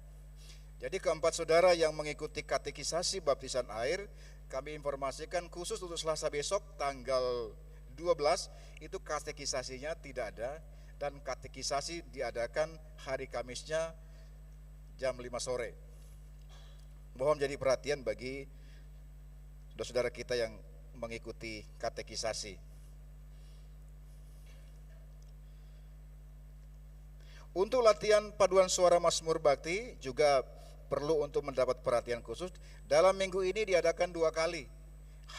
Jadi keempat saudara yang mengikuti katekisasi baptisan air, kami informasikan khusus untuk Selasa besok tanggal 12, itu katekisasinya tidak ada, dan katekisasi diadakan hari Kamisnya jam 5 sore. Mohon jadi perhatian bagi saudara kita yang mengikuti katekisasi. Untuk latihan paduan suara Mazmur Bakti juga perlu untuk mendapat perhatian khusus. Dalam minggu ini diadakan 2 kali,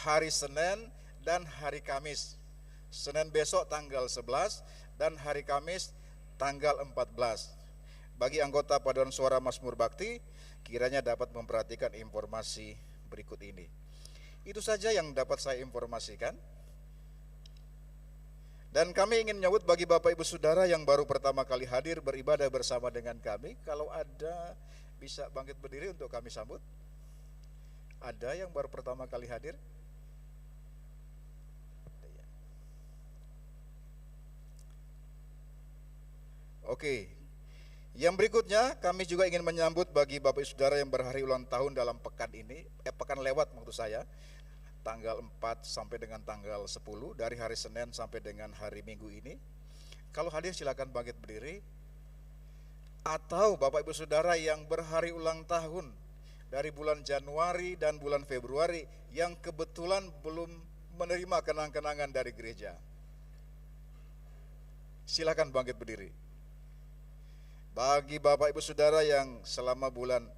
hari Senin dan hari Kamis. Senin besok tanggal 11 dan hari Kamis tanggal 14. Bagi anggota Paduan Suara Mazmur Bakti, kiranya dapat memperhatikan informasi berikut ini. Itu saja yang dapat saya informasikan. Dan kami ingin menyambut bagi Bapak Ibu Saudara yang baru pertama kali hadir beribadah bersama dengan kami. Kalau ada bisa bangkit berdiri untuk kami sambut. Ada yang baru pertama kali hadir? Oke. Yang berikutnya kami juga ingin menyambut bagi Bapak Ibu Saudara yang berhari ulang tahun dalam pekan ini, pekan lewat maksud saya, tanggal 4 sampai dengan tanggal 10, dari hari Senin sampai dengan hari Minggu ini. Kalau hadir silakan bangkit berdiri. Atau Bapak Ibu Saudara yang berhari ulang tahun dari bulan Januari dan bulan Februari yang kebetulan belum menerima kenang-kenangan dari gereja, silakan bangkit berdiri. Bagi Bapak Ibu Saudara yang selama bulan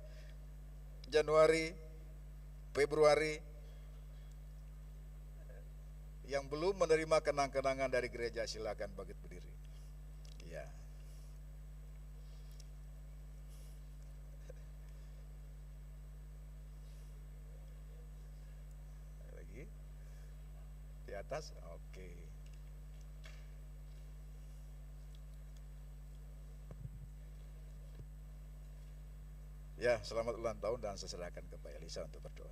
Januari, Februari yang belum menerima kenang-kenangan dari gereja, silakan bangkit berdiri. Ya. Lagi di atas, oke. Ya, selamat ulang tahun dan saya serahkan ke Pak Elisa untuk berdoa.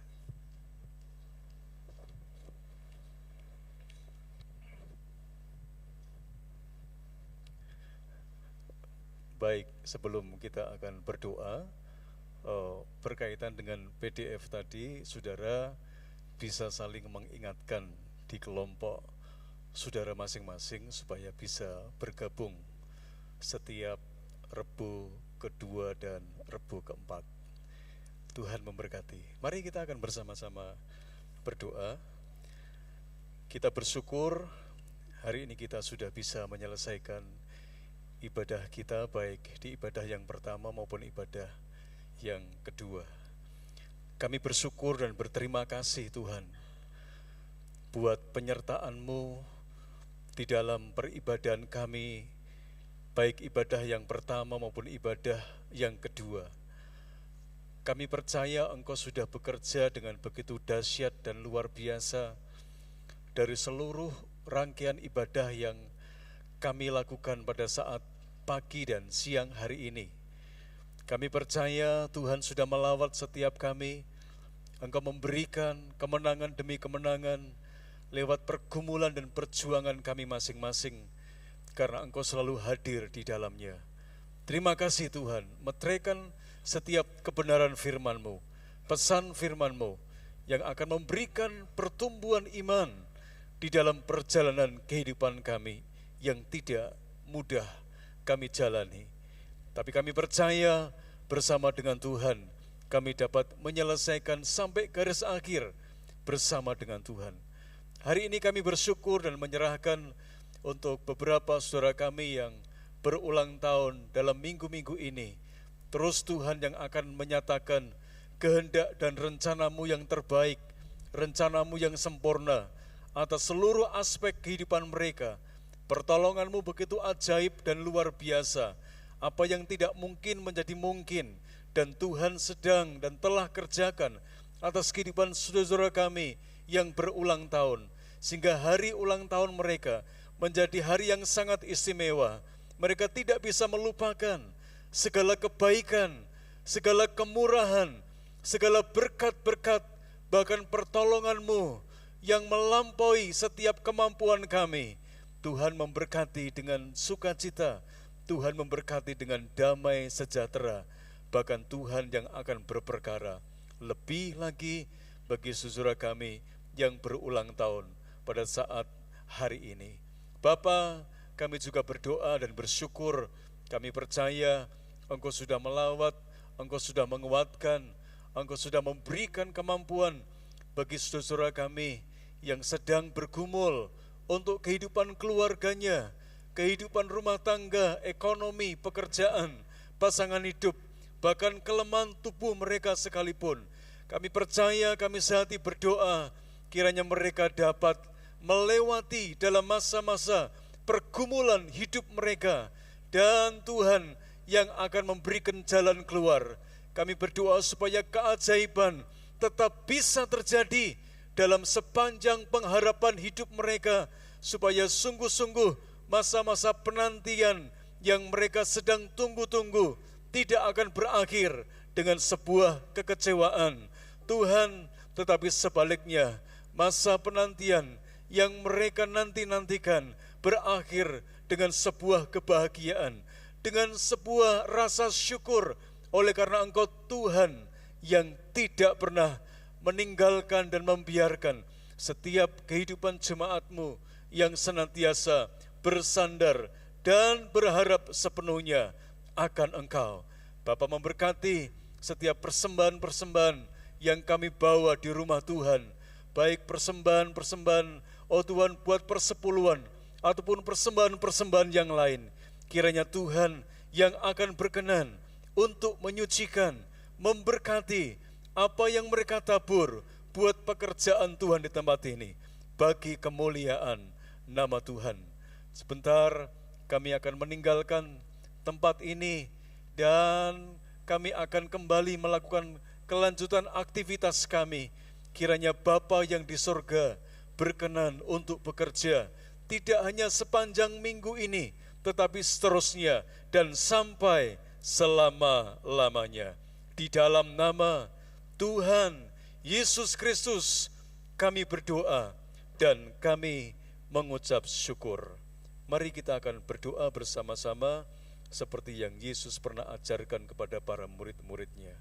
Baik, sebelum kita akan berdoa, berkaitan dengan PDF tadi, saudara bisa saling mengingatkan di kelompok saudara masing-masing supaya bisa bergabung setiap Rebu kedua dan Rebu keempat. Tuhan memberkati. Mari kita akan bersama-sama berdoa. Kita bersyukur hari ini kita sudah bisa menyelesaikan ibadah kita, baik di ibadah yang pertama maupun ibadah yang kedua. Kami bersyukur dan berterima kasih Tuhan buat penyertaan-Mu di dalam peribadahan kami, baik ibadah yang pertama maupun ibadah yang kedua. Kami percaya Engkau sudah bekerja dengan begitu dahsyat dan luar biasa dari seluruh rangkaian ibadah yang kami lakukan pada saat pagi dan siang hari ini. Kami percaya Tuhan sudah melawat setiap kami. Engkau memberikan kemenangan demi kemenangan lewat pergumulan dan perjuangan kami masing-masing, karena Engkau selalu hadir di dalamnya. Terima kasih Tuhan, meteraikan setiap kebenaran firman-Mu, pesan firman-Mu yang akan memberikan pertumbuhan iman di dalam perjalanan kehidupan kami yang tidak mudah kami jalani. Tapi kami percaya bersama dengan Tuhan, kami dapat menyelesaikan sampai garis akhir bersama dengan Tuhan. Hari ini kami bersyukur dan menyerahkan untuk beberapa saudara kami yang berulang tahun dalam minggu-minggu ini. Terus Tuhan yang akan menyatakan kehendak dan rencana-Mu yang terbaik, rencana-Mu yang sempurna atas seluruh aspek kehidupan mereka. Pertolongan-Mu begitu ajaib dan luar biasa. Apa yang tidak mungkin menjadi mungkin, dan Tuhan sedang dan telah kerjakan atas kehidupan saudara-saudara kami yang berulang tahun, sehingga hari ulang tahun mereka menjadi hari yang sangat istimewa. Mereka tidak bisa melupakan segala kebaikan, segala kemurahan, segala berkat-berkat, bahkan pertolongan-Mu yang melampaui setiap kemampuan kami. Tuhan memberkati dengan sukacita, Tuhan memberkati dengan damai sejahtera, bahkan Tuhan yang akan berperkara lebih lagi bagi saudara kami yang berulang tahun pada saat hari ini. Bapa, kami juga berdoa dan bersyukur, kami percaya Engkau sudah melawat, Engkau sudah menguatkan, Engkau sudah memberikan kemampuan bagi saudara kami yang sedang bergumul untuk kehidupan keluarganya, kehidupan rumah tangga, ekonomi, pekerjaan, pasangan hidup, bahkan kelemahan tubuh mereka sekalipun. Kami percaya, kami sehati berdoa, kiranya mereka dapat melewati dalam masa-masa pergumulan hidup mereka, dan Tuhan yang akan memberikan jalan keluar. Kami berdoa supaya keajaiban tetap bisa terjadi dalam sepanjang pengharapan hidup mereka, supaya sungguh-sungguh masa-masa penantian yang mereka sedang tunggu-tunggu tidak akan berakhir dengan sebuah kekecewaan, Tuhan. Tetapi sebaliknya, masa penantian yang mereka nanti-nantikan berakhir dengan sebuah kebahagiaan, dengan sebuah rasa syukur, oleh karena Engkau Tuhan yang tidak pernah meninggalkan dan membiarkan setiap kehidupan jemaat-Mu yang senantiasa bersandar dan berharap sepenuhnya akan Engkau. Bapa memberkati setiap persembahan-persembahan yang kami bawa di rumah Tuhan, baik persembahan-persembahan, oh Tuhan, buat persepuluhan, ataupun persembahan-persembahan yang lain. Kiranya Tuhan yang akan berkenan untuk menyucikan, memberkati apa yang mereka tabur buat pekerjaan Tuhan di tempat ini, bagi kemuliaan nama Tuhan. Sebentar kami akan meninggalkan tempat ini dan kami akan kembali melakukan kelanjutan aktivitas kami. Kiranya Bapa yang di sorga berkenan untuk bekerja, tidak hanya sepanjang minggu ini, tetapi seterusnya dan sampai selama-lamanya. Di dalam nama Tuhan Yesus Kristus kami berdoa dan kami mengucap syukur. Mari kita akan berdoa bersama-sama seperti yang Yesus pernah ajarkan kepada para murid-muridnya.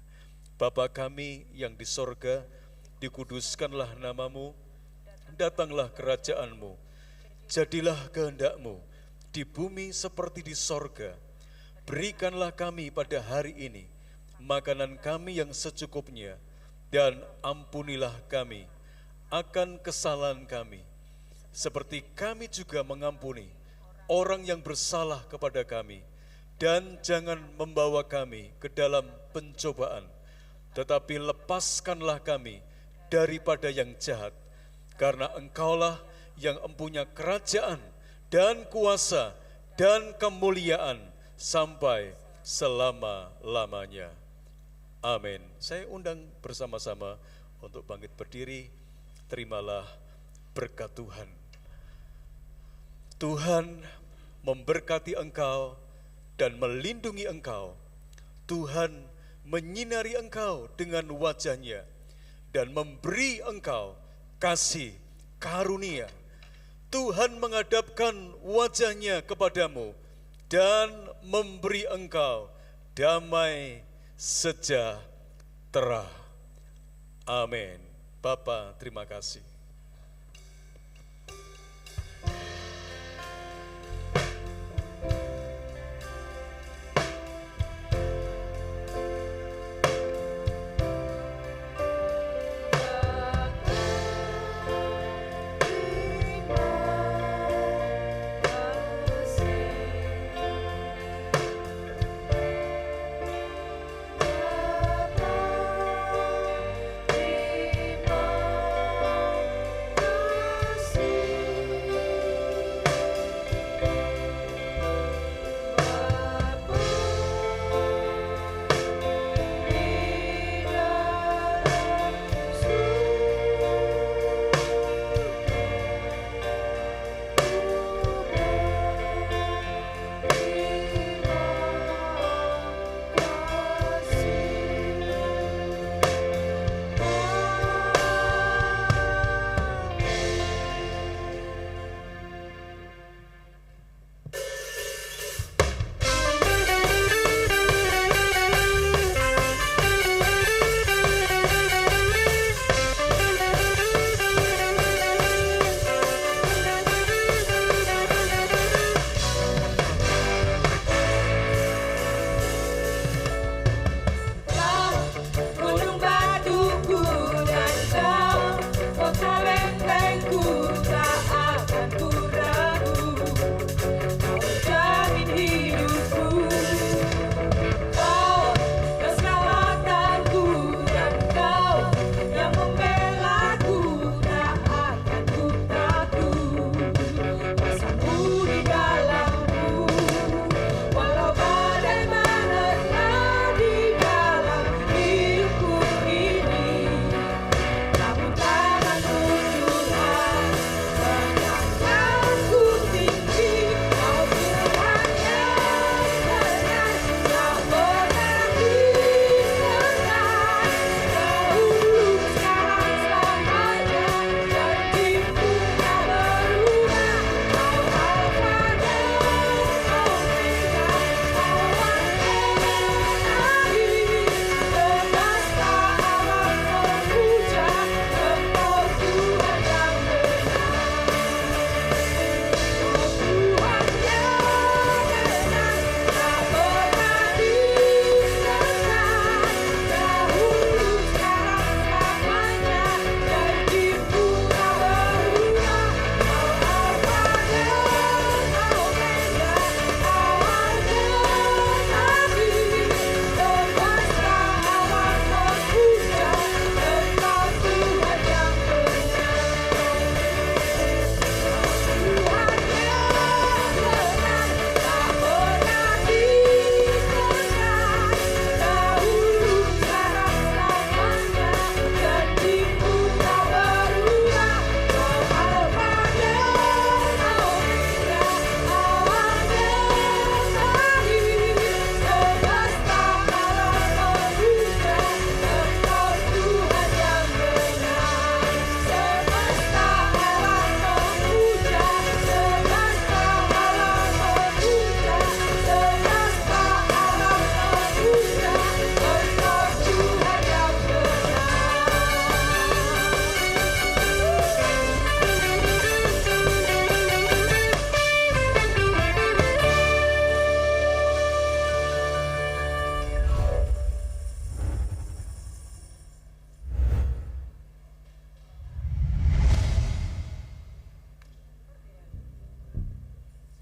Bapa kami yang di sorga, dikuduskanlah namamu, datanglah kerajaan-Mu, jadilah kehendak-Mu di bumi seperti di sorga. Berikanlah kami pada hari ini makanan kami yang secukupnya, dan ampunilah kami akan kesalahan kami, seperti kami juga mengampuni orang yang bersalah kepada kami. Dan jangan membawa kami ke dalam pencobaan, tetapi lepaskanlah kami daripada yang jahat, karena Engkaulah yang empunya kerajaan dan kuasa dan kemuliaan sampai selama-lamanya. Amin. Saya undang bersama-sama untuk bangkit berdiri. Terimalah berkat Tuhan. Tuhan memberkati engkau dan melindungi engkau. Tuhan menyinari engkau dengan wajah-Nya dan memberi engkau kasih karunia. Tuhan menghadapkan wajah-Nya kepadamu dan memberi engkau damai sejahtera. Amin. Bapa, terima kasih.